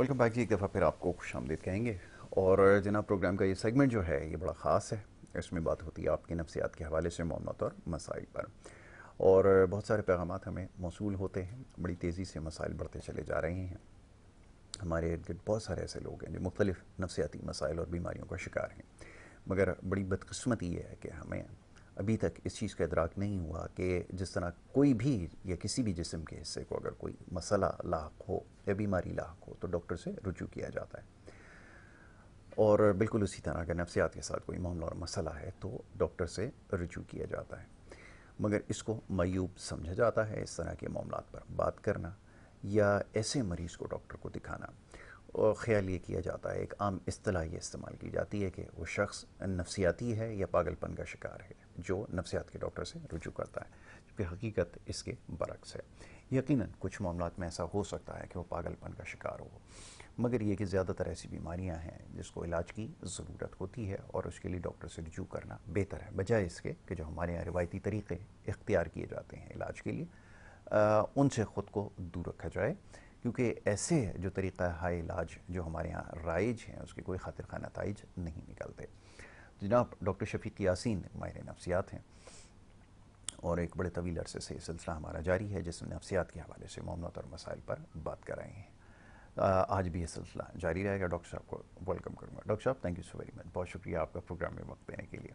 Welcome back जी। एक दफ़ा फिर आपको खुशामदीद कहेंगे। और जनाब, प्रोग्राम का ये सेगमेंट जो है ये बड़ा ख़ास है। इसमें बात होती है आपकी नफ्सियात के हवाले से मामलात और मसाइल पर। और बहुत सारे पैगामात हमें मौसूल होते हैं। बड़ी तेज़ी से मसाइल बढ़ते चले जा रहे हैं। हमारे इर्द गिर्द बहुत सारे ऐसे लोग हैं जो मुख्तलिफ नफ्सियाती मसाइल और बीमारियों का शिकार हैं। मगर बड़ी बदकिस्मती ये है कि हमें अभी तक इस चीज़ का इदराक नहीं हुआ कि जिस तरह कोई भी या किसी भी जिस्म के हिस्से को अगर कोई मसला लाक हो या बीमारी लाक हो तो डॉक्टर से रुजू किया जाता है। और बिल्कुल उसी तरह अगर नफ्सियात के साथ कोई मामला और मसला है तो डॉक्टर से रुजू किया जाता है। मगर इसको मयूब समझा जाता है इस तरह के मामलात पर बात करना या ऐसे मरीज़ को डॉक्टर को दिखाना। और ख्याल ये किया जाता है, एक आम इस्तिलाह ये इस्तेमाल की जाती है कि वो शख्स नफ्सियाती है या पागलपन का शिकार है जो नफ्सियात के डॉक्टर से रुजू करता है, जबकि हकीकत इसके बरक्स है। यकीनन कुछ मामलात में ऐसा हो सकता है कि वो पागलपन का शिकार हो, मगर ये कि ज़्यादातर ऐसी बीमारियां हैं जिसको इलाज की ज़रूरत होती है और उसके लिए डॉक्टर से रुजू करना बेहतर है, बजाय इसके कि जो हमारे यहाँ रिवायती तरीक़े इख्तियार किए जाते हैं इलाज के लिए उनसे ख़ुद को दूर रखा जाए। क्योंकि ऐसे जो तरीक़ा हाई इलाज जो हमारे यहाँ राइज हैं उसके कोई खातिर खा नताइज नहीं निकलते। जनाब डॉक्टर शफीक यासीन माहिर नफ्सियात हैं और एक बड़े तवील अरसे से सिलसिला हमारा जारी है जिसमें नफ्सियात के हवाले से मामलात और मसाइल पर बात कर रहे हैं। आज भी ये सिलसिला जारी रहेगा। डॉक्टर साहब को वेलकम करूँगा। डॉक्टर साहब, thank you so very much. बहुत शुक्रिया आपका प्रोग्राम में वक्त देने के लिए।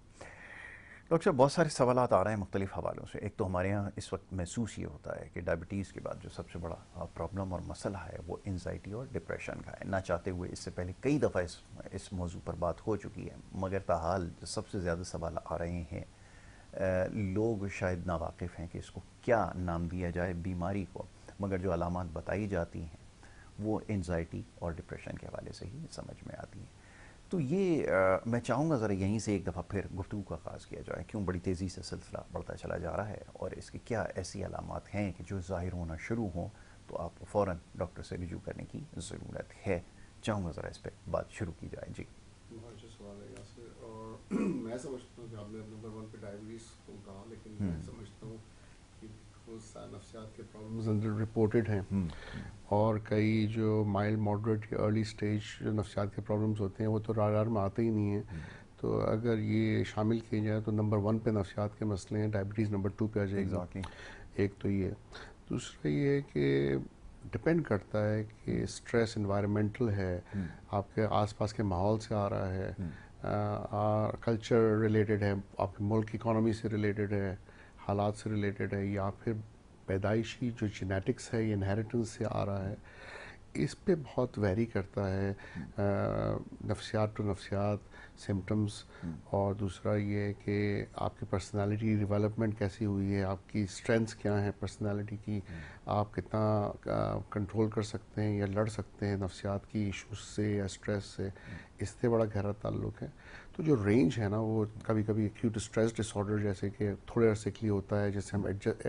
डॉक्टर साहब, बहुत सारे सवालात आ रहे हैं मुख्तलिफ हवालों से। एक तो हमारे यहाँ इस वक्त महसूस ये होता है कि डायबिटीज़ के बाद जो सबसे बड़ा प्रॉब्लम और मसला है वो एंजाइटी और डिप्रेशन का है। ना चाहते हुए इससे पहले कई दफ़ा इस मौजू पर बात हो चुकी है, मगर ताहाल जो सबसे ज़्यादा सवाल आ रहे हैं, लोग शायद नावाकिफ़ हैं कि इसको क्या नाम दिया जाए बीमारी को, मगर जो अलामात बताई जाती हैं वो एंजाइटी और डिप्रेशन के हवाले से ही समझ में आती हैं। तो ये मैं चाहूँगा ज़रा यहीं से एक दफ़ा फिर गुफ्तगू का आगाज़ किया जाए। क्यों बड़ी तेज़ी से सिलसिला बढ़ता चला जा रहा है और इसकी क्या ऐसी अलामात हैं कि जो ज़ाहिर होना शुरू हों तो आपको फ़ौरन डॉक्टर से रुजू करने की ज़रूरत है। चाहूँगा ज़रा इस पर बात शुरू की जाए। जी। बहुत अच्छा सवाल है यासिर। और मैं समझता हूँ कि आपने नंबर 1 पे डायबिटीज़ को कहा, लेकिन मैं समझता हूँ कि बहुत सारे नफ्सियात के प्रॉब्लम्स अंदर रिपोर्टेड हैं। और कई जो माइल्ड मॉडरेट या अर्ली स्टेज जो नफ्सियात के प्रॉब्लम्स होते हैं वो तो रार में आते ही नहीं हैं। तो अगर ये शामिल किए जाए तो नंबर 1 पे नफ्सियात के मसले हैं, डायबिटीज़ नंबर 2 पे आ जाएगी। एक तो ये। दूसरा ये है कि डिपेंड करता है कि स्ट्रेस इन्वायरमेंटल है, आपके आसपास के माहौल से आ रहा है, कल्चर रिलेटेड है, आपके मुल्क की इकोनॉमी से रिलेटेड है, हालात से रिलेटेड है, या फिर पैदाइशी जो जेनेटिक्स है ये इनहेरिटेंस से आ रहा है। इस पे बहुत वेरी करता है नफ्सियात टू नफ्सियात सिम्टम्स। और दूसरा ये है कि आपकी पर्सनालिटी डेवलपमेंट कैसी हुई है, आपकी स्ट्रेंथ्स क्या हैं पर्सनालिटी की, आप कितना कंट्रोल कर सकते हैं या लड़ सकते हैं नफ्सियात की इश्यूज से या स्ट्रेस से, इससे बड़ा गहरा ताल्लुक है। तो जो रेंज है ना वो कभी कभी एक्यूट स्ट्रेस डिसऑर्डर जैसे कि थोड़े अरसे के लिए होता है, जैसे हम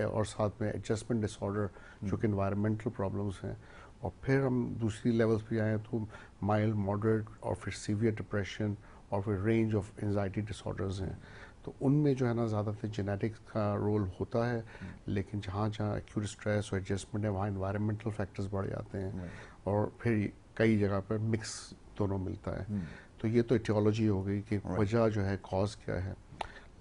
और साथ में एडजस्टमेंट डिसऑर्डर जो कि इन्वायरमेंटल प्रॉब्लम्स हैं, और फिर हम दूसरी लेवल्स पे आए तो माइल्ड मॉडरेट और फिर सीवियर डिप्रेशन और फिर रेंज ऑफ एंजाइटी डिसऑर्डर्स हैं। तो उनमें जो है ना ज़्यादातर जेनेटिक्स का रोल होता है, लेकिन जहाँ जहाँ एक्यूट स्ट्रेस और एडजस्टमेंट है वहाँ इन्वायरमेंटल फैक्टर्स बढ़ जाते हैं और फिर कई जगह पर मिक्स दोनों मिलता है। तो ये तो इटियोलॉजी हो गई कि वजह जो है कॉज क्या है।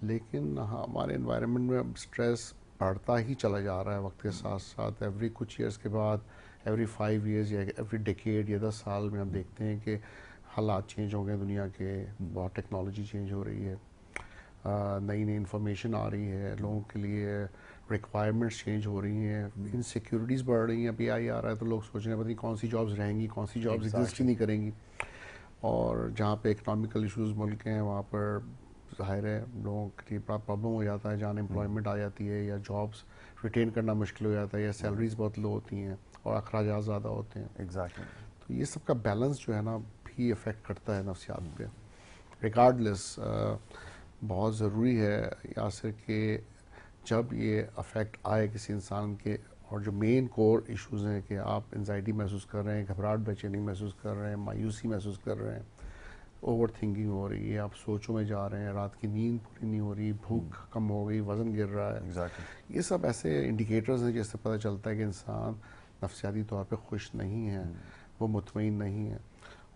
लेकिन हमारे इन्वायरमेंट में स्ट्रेस बढ़ता ही चला जा रहा है वक्त के साथ साथ। एवरी कुछ ईयर्स के बाद, एवरी 5 ईयर्स या एवरी डिकेड या 10 साल में हम देखते हैं कि हालात चेंज हो गए दुनिया के, बहुत टेक्नोलॉजी चेंज हो रही है, नई नई इन्फॉर्मेशन आ रही है, लोगों के लिए रिक्वायरमेंट्स चेंज हो रही हैं, इनसिक्योरिटीज़ बढ़ रही हैं। अभी आई आ रहा है तो लोग सोच रहे हैं पता नहीं कौन सी जॉब्स रहेंगी, कौन सी जॉब्स एग्जिस्ट ही नहीं करेंगी। और जहाँ पे इकोनॉमिकल इश्यूज मुल्क हैं वहाँ पर ज़ाहिर है लोगों के लिए बड़ा प्रॉब्लम हो जाता है, जहाँ अनएम्प्लॉयमेंट आ जाती है या जॉब्स रिटेन करना मुश्किल हो जाता है या सैलरीज बहुत लो होती हैं और अखराजात ज़्यादा होते हैं। तो ये सब का बैलेंस जो है ना भी इफ़ेक्ट करता है नफ्सियात पे। रिगार्डलेस बहुत ज़रूरी है यासिर कि जब ये अफेक्ट आए किसी इंसान के, और जो मेन कोर इश्यूज हैं कि आप एंजाइटी महसूस कर रहे हैं, घबराहट बेचैनी महसूस कर रहे हैं, मायूसी महसूस कर रहे हैं, ओवर थिंकिंग हो रही है, आप सोचों में जा रहे हैं, रात की नींद पूरी नहीं हो रही, भूख कम हो गई, वज़न गिर रहा है, ये सब ऐसे इंडिकेटर्स हैं जिससे पता चलता है कि इंसान नफ्सियाती तौर पे खुश नहीं है। वो मुतमईन नहीं है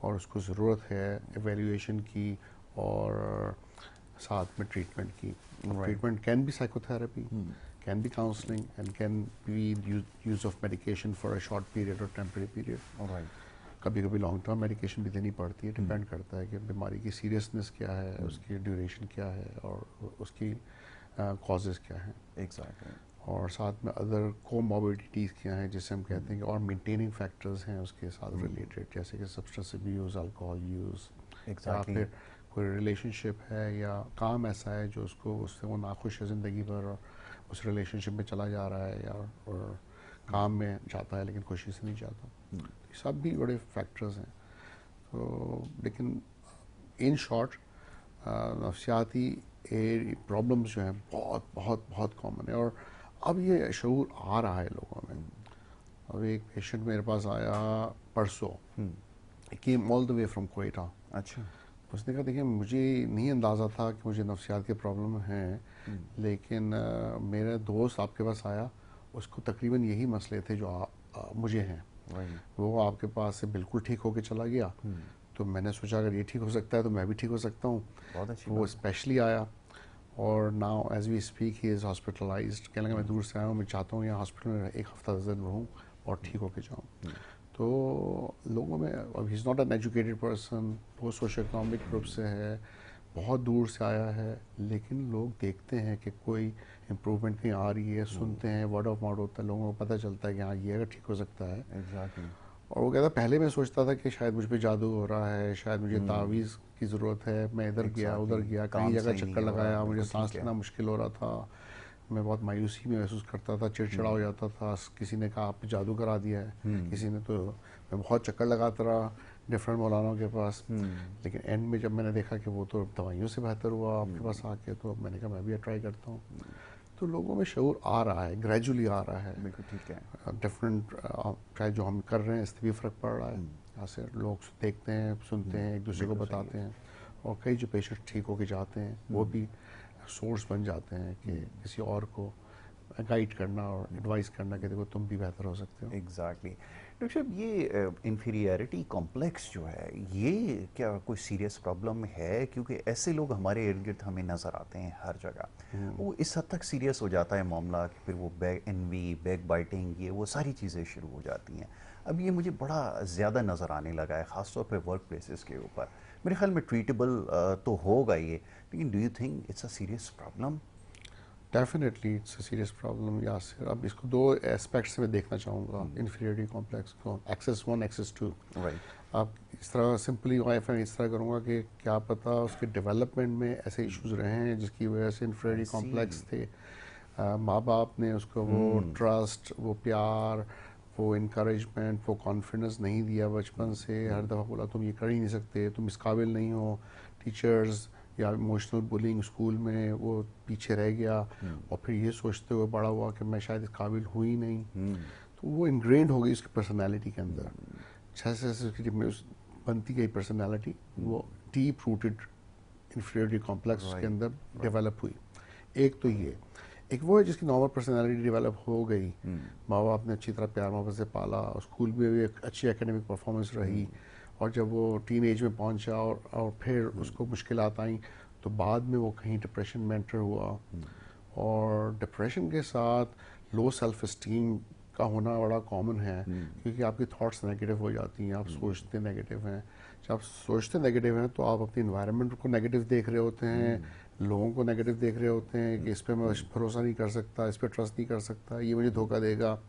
और उसको ज़रूरत है एवेल्यूएशन की और साथ में ट्रीटमेंट की। Treatment can be psychotherapy, can be counselling and can be use of medication for a short period और टेम्परेरी पीरियड। राइट। कभी कभी लॉन्ग टर्म मेडिकेशन भी देनी पड़ती है, डिपेंड करता है कि बीमारी की सीरियसनेस क्या है, उसकी ड्यूरेशन क्या है और उसकी कॉजेज़ क्या हैं। एग्जैक्टली। और साथ में अदर कोमॉर्बिडिटीज़ क्या हैं जिसे हम कहते हैं कि और मेंटेनिंग फैक्टर्स हैं उसके साथ रिलेटेड, जैसे कि सब्सटेंस अब्यूज़, अल्कोहल यूज़, या फिर कोई रिलेशनशिप है या काम ऐसा है जो उसको उससे वो नाखुश है ज़िंदगी भर और उस रिलेशनशिप में चला जा रहा है या और काम में जाता है लेकिन खुशी से नहीं जाता। ये सब भी बड़े फैक्टर्स हैं। तो लेकिन इन शॉर्ट नफ्सियाती प्रॉब्लम्स जो हैं बहुत बहुत बहुत कॉमन है और अब ये शऊर आ रहा है लोगों में। अब एक पेशेंट मेरे पास आया परसों, came all the way from Quetta. अच्छा। उसने कहा देखिए मुझे नहीं अंदाज़ा था कि मुझे नफ्सियात के प्रॉब्लम हैं, लेकिन मेरा दोस्त आपके पास आया, उसको तकरीबन यही मसले थे जो मुझे हैं। वो आपके पास से बिल्कुल ठीक होके चला गया, तो मैंने सोचा अगर ये ठीक हो सकता है तो मैं भी ठीक हो सकता हूँ। बहुत अच्छी वो बात। स्पेशली आया और now as we speak he is hospitalized. कहने लगा मैं दूर से आया हूँ, मैं चाहता हूँ यहाँ हॉस्पिटल में एक हफ्ता 10 दिन रहूँ और ठीक होके जाऊँ। तो लोगों में अब he is not an educated person, वो सोशो इकोनॉमिक ग्रुप से है, बहुत दूर से आया है, लेकिन लोग देखते हैं कि कोई इम्प्रूवमेंट कहीं आ रही है, सुनते हैं, वर्ड ऑफ माउथ होता है, लोगों को पता चलता है कि हाँ ये अगर ठीक हो सकता है। एग्जैक्टली। और वो कहता पहले मैं सोचता था कि शायद मुझ पे जादू हो रहा है, शायद मुझे तावीज़ की ज़रूरत है, मैं इधर गया उधर गया, कई जगह चक्कर लगाया, मुझे सांस लेना मुश्किल हो रहा था, मैं बहुत मायूसी में महसूस करता था, चिड़चिड़ा हो जाता था, किसी ने कहा आप जादू करा दिया है, किसी ने, तो मैं बहुत चक्कर लगाता रहा डिफरेंट मौलानाओं के पास। लेकिन एंड में जब मैंने देखा कि वो तो दवाइयों से बेहतर हुआ आपके पास आके, तो मैंने कहा मैं भी ट्राई करता हूँ। तो लोगों में शऊर आ रहा है, ग्रेजुअली आ रहा है। बिल्कुल ठीक है। डिफरेंट चाहे जो हम कर रहे हैं इससे भी फ़र्क पड़ रहा है। यहाँ से लोग देखते हैं, सुनते हैं, एक दूसरे को बताते हैं और कई जो पेशेंट ठीक होके जाते हैं वो भी सोर्स बन जाते हैं कि किसी और को गाइड करना और एडवाइस करना कि देखो तुम भी बेहतर हो सकते हो। एग्जैक्टली। डॉक्टर साहब, ये इंफीरियरिटी कॉम्प्लेक्स जो है, ये क्या कोई सीरियस प्रॉब्लम है? क्योंकि ऐसे लोग हमारे इर्द गिर्द हमें नज़र आते हैं हर जगह। वो इस हद तक सीरियस हो जाता है मामला कि फिर वो एनवी, बैक बाइटिंग, ये वो सारी चीज़ें शुरू हो जाती हैं। अब ये मुझे बड़ा ज़्यादा नज़र आने लगा है, ख़ासतौर पर वर्क प्लेसेस के ऊपर। मेरे ख्याल में ट्रीटेबल तो होगा ये, लेकिन do you think it's a serious problem? Definitely it's a serious problem Yasir. अब इसको दो एस्पेक्ट से मैं देखना चाहूँगा इंफीरियरिटी कॉम्प्लेक्स को, एक्सेस 1 एक्सेस 2। राइट। अब इस तरह सिंपली इस तरह करूँगा कि क्या पता उसके डेवलपमेंट में ऐसे इश्यूज रहे हैं जिसकी वजह से इंफीरियरिटी कॉम्प्लेक्स थे। माँ बाप ने उसको वो ट्रस्ट, वो प्यार, वो इनकरेजमेंट, वो कॉन्फिडेंस नहीं दिया बचपन से, हर दफ़ा बोला तुम ये कर ही नहीं सकते, तुम इस काबिल नहीं हो। टीचर्स या इमोशनल बुलिंग स्कूल में वो पीछे रह गया और फिर ये सोचते हुए बड़ा हुआ कि मैं शायद इस काबिल हुई ही नहीं। तो वो इनग्रेंड हो गई उसकी पर्सनैलिटी के अंदर। जैसे जैसे उसकी बनती गई पर्सनैलिटी, वो डीप रूटेड इंफीरियरिटी कॉम्प्लेक्स उसके अंदर डेवलप हुई। एक तो ये, एक वो है जिसकी नॉर्मल पर्सनैलिटी डेवलप हो गई, माँ बाप ने अच्छी तरह प्यार मोहब्बत से पाला, स्कूल में भी एक अच्छी एकेडमिक परफॉर्मेंस रही, और जब वो टीन एज में पहुंचा और फिर उसको मुश्किलात आई, तो बाद में वो कहीं डिप्रेशन में एंटर हुआ। और डिप्रेशन के साथ लो सेल्फ इस्टीम का होना बड़ा कॉमन है, क्योंकि आपकी थॉट्स नेगेटिव हो जाती हैं, आप सोचते नेगेटिव हैं। जब आप सोचते नेगेटिव हैं तो आप अपनी इन्वायरमेंट को नेगेटिव देख रहे होते हैं, लोगों को नेगेटिव देख रहे होते हैं कि इस पर मैं भरोसा नहीं कर सकता, इस पर ट्रस्ट नहीं कर सकता, ये मुझे धोखा देगा।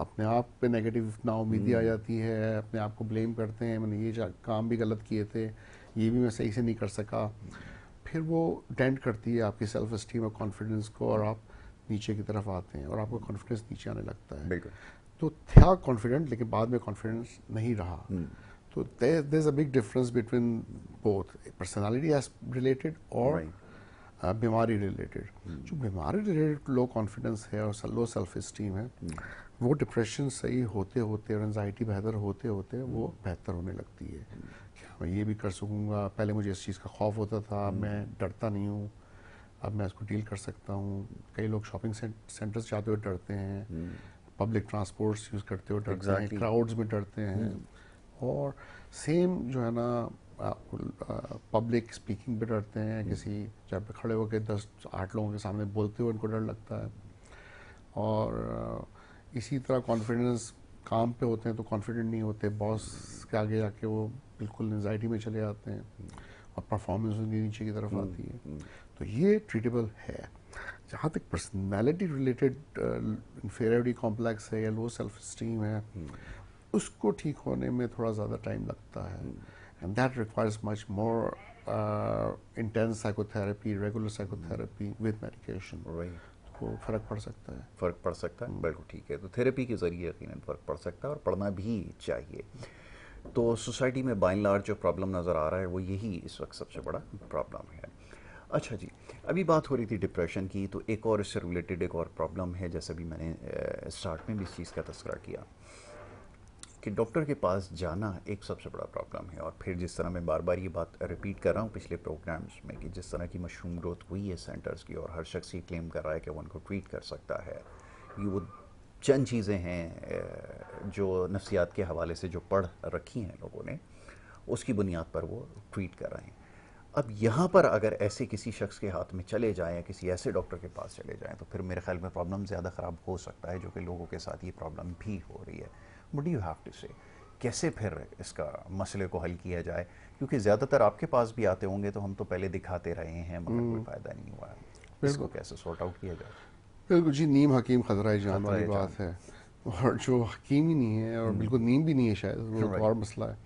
अपने आप पे नेगेटिव नाउमीदी आ जाती है, अपने आप को ब्लेम करते हैं, मैंने ये काम भी गलत किए थे, ये भी मैं सही से नहीं कर सका। फिर वो डेंट करती है आपकी सेल्फ इस्टीम और कॉन्फिडेंस को, और आप नीचे की तरफ आते हैं और आपका कॉन्फिडेंस नीचे आने लगता है। बिल्कुल। तो था कॉन्फिडेंट, लेकिन बाद में कॉन्फिडेंस नहीं रहा। तो there is a big difference between both personality age related और बीमारी रिलेटेड। जो बीमारी रिलेटेड लो कॉन्फिडेंस है और लो सेल्फ इस्टीम है, वो डिप्रेशन सही होते होते और एंजाइटी बेहतर होते होते वो बेहतर होने लगती है। क्या मैं ये भी कर सकूँगा, पहले मुझे इस चीज़ का खौफ होता था, अब मैं डरता नहीं हूँ, अब मैं इसको डील कर सकता हूँ। कई लोग शॉपिंग सेंटर्स जाते हुए डरते हैं, पब्लिक ट्रांसपोर्ट्स यूज़ करते हुए डरते हैं, क्राउड्स में डरते हैं, और सेम जो है ना पब्लिक स्पीकिंग पे डरते हैं, किसी जगह पे खड़े होकर 10-8 लोगों के सामने बोलते हुए उनको डर लगता है। और इसी तरह कॉन्फिडेंस, काम पे होते हैं तो कॉन्फिडेंट नहीं होते, बॉस के आगे जाके वो बिल्कुल एंजाइटी में चले जाते हैं और परफॉर्मेंस उनकी नीचे की तरफ आती है। तो ये ट्रीटेबल है। जहाँ तक पर्सनैलिटी रिलेटेड इन्फीरियरिटी कॉम्प्लेक्स है या लो सेल्फ स्टीम है, उसको ठीक होने में थोड़ा ज़्यादा टाइम लगता है, and that requires much more intense psychotherapy, regular psychotherapy with medication. तो फ़र्क पड़ सकता है। फ़र्क पड़ सकता है, बिल्कुल ठीक है। तो थेरेपी के ज़रिए यकीनन फ़र्क पड़ सकता है और पढ़ना भी चाहिए। तो सोसाइटी में बाय एंड लार्ज जो प्रॉब्लम नज़र आ रहा है वो यही इस वक्त सबसे बड़ा प्रॉब्लम है। अच्छा जी, अभी बात हो रही थी डिप्रेशन की, तो एक और इससे रिलेटेड एक और प्रॉब्लम है, जैसे भी मैंने स्टार्ट में भी इस चीज़ का तस्करा किया कि डॉक्टर के पास जाना एक सबसे बड़ा प्रॉब्लम है। और फिर जिस तरह मैं बार बार ये बात रिपीट कर रहा हूँ पिछले प्रोग्राम्स में कि जिस तरह की मशरूम ग्रोथ हुई है सेंटर्स की और हर शख्स ये क्लेम कर रहा है कि वो उनको ट्रीट कर सकता है, ये वो चंद चीज़ें हैं जो नफ्सियात के हवाले से जो पढ़ रखी हैं लोगों ने, उसकी बुनियाद पर वो ट्रीट कर रहे हैं। अब यहाँ पर अगर ऐसे किसी शख्स के हाथ में चले जाएँ या किसी ऐसे डॉक्टर के पास चले जाएँ तो फिर मेरे ख्याल में प्रॉब्लम ज़्यादा ख़राब हो सकता है, जो कि लोगों के साथ ये प्रॉब्लम भी हो रही है। What do you have to say, कैसे फिर इसका मसले को हल किया जाए? क्योंकि ज़्यादातर आपके पास भी आते होंगे तो हम तो पहले दिखाते रहे हैं मगर कोई फ़ायदा नहीं हुआ है। इसको कैसे सॉर्ट आउट किया जाए? बिल्कुल जी, नीम हकीम खतरा जान वाली खतरा बात है। और जो हकीम ही नहीं है और बिल्कुल नीम भी नहीं है शायद, वो तो और मसला है।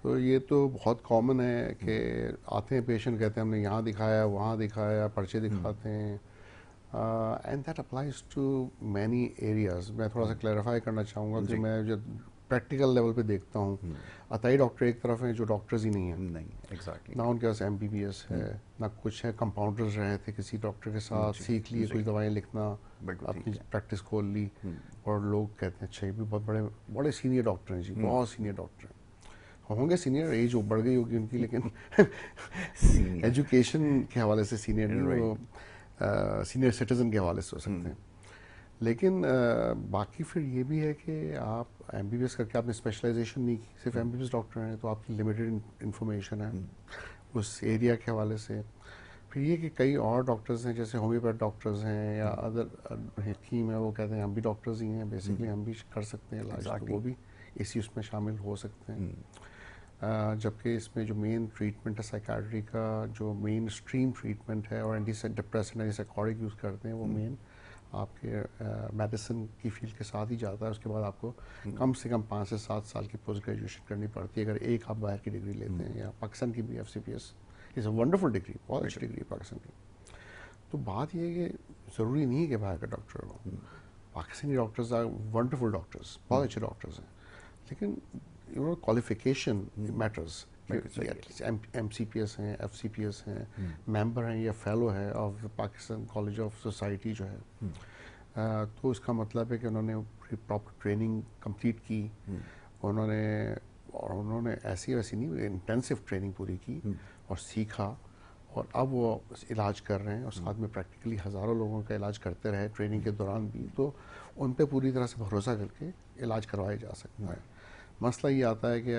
तो ये तो बहुत कॉमन है कि आते हैं पेशेंट, कहते हैं हमने यहाँ दिखाया, वहाँ दिखाया, पर्चे दिखाते हैं, and that applies to many areas. मैं थोड़ा सा क्लैरिफाई करना चाहूँगा कि मैं जो प्रैक्टिकल लेवल पे देखता हूँ, अताई डॉक्टर एक तरफ हैं जो डॉक्टर्स ही नहीं हैं, नहीं एग्जैक्टली, ना उनके पास MBBS है, ना कुछ है, कंपाउंडर्स रहे थे किसी डॉक्टर के साथ, सीख लिए कुछ दवाएं लिखना, अपनी प्रैक्टिस खोल ली, और लोग कहते हैं अच्छा ये भी बहुत बड़े बड़े सीनियर डॉक्टर हैं जी, बहुत सीनियर डॉक्टर हैं। होंगे सीनियर, एज बढ़ गई होगी उनकी, लेकिन एजुकेशन के हवाले से सीनियर नहीं, वो सीनियर सिटीजन के हवाले से हो सकते हैं। लेकिन बाकी फिर ये भी है कि आप MBBS करके आपने स्पेशलाइजेशन नहीं की, सिर्फ MBBS डॉक्टर हैं, तो आपकी लिमिटेड इन्फॉर्मेशन है उस एरिया के हवाले से। फिर ये कि कई और डॉक्टर्स हैं, जैसे होम्योपैथ डॉक्टर्स हैं या अदर हकीम है, वो कहते हैं हम भी डॉक्टर्स ही हैं, बेसिकली हम भी कर सकते हैं इलाज, तो वो भी इसी उसमें शामिल हो सकते हैं। जबकि इसमें जो मेन ट्रीटमेंट है साइकाट्री का, जो मेन स्ट्रीम ट्रीटमेंट है और anti depression anti psychotic use करते हैं, वो मेन आपके मेडिसिन की फील्ड के साथ ही जाता है। उसके बाद आपको कम से कम 5 से 7 साल की पोस्ट ग्रेजुएशन करनी पड़ती है अगर एक आप बाहर की डिग्री लेते हैं। या पाकिस्तान की भी FCPS is a wonderful degree, बहुत अच्छी डिग्री है पाकिस्तान की। तो बात यह है कि ज़रूरी नहीं है कि बाहर का डॉक्टर हो, Pakistani doctors are wonderful doctors, बहुत अच्छे डॉक्टर्स हैं, लेकिन क्वालिफिकेशन मैटर्स। MCPS हैं, FCPS हैं, मेंबर हैं या फेलो है of Pakistan college of society जो है, तो इसका मतलब है कि उन्होंने प्रॉपर ट्रेनिंग कंप्लीट की, उन्होंने ऐसी वैसी नहीं, इंटेंसिव ट्रेनिंग पूरी की और सीखा, और अब वो इलाज कर रहे हैं और साथ में प्रैक्टिकली हज़ारों लोगों का इलाज करते रहे ट्रेनिंग के दौरान भी। तो उन पे पूरी तरह से भरोसा करके इलाज करवाया जा सकता है। मसला ये आता है कि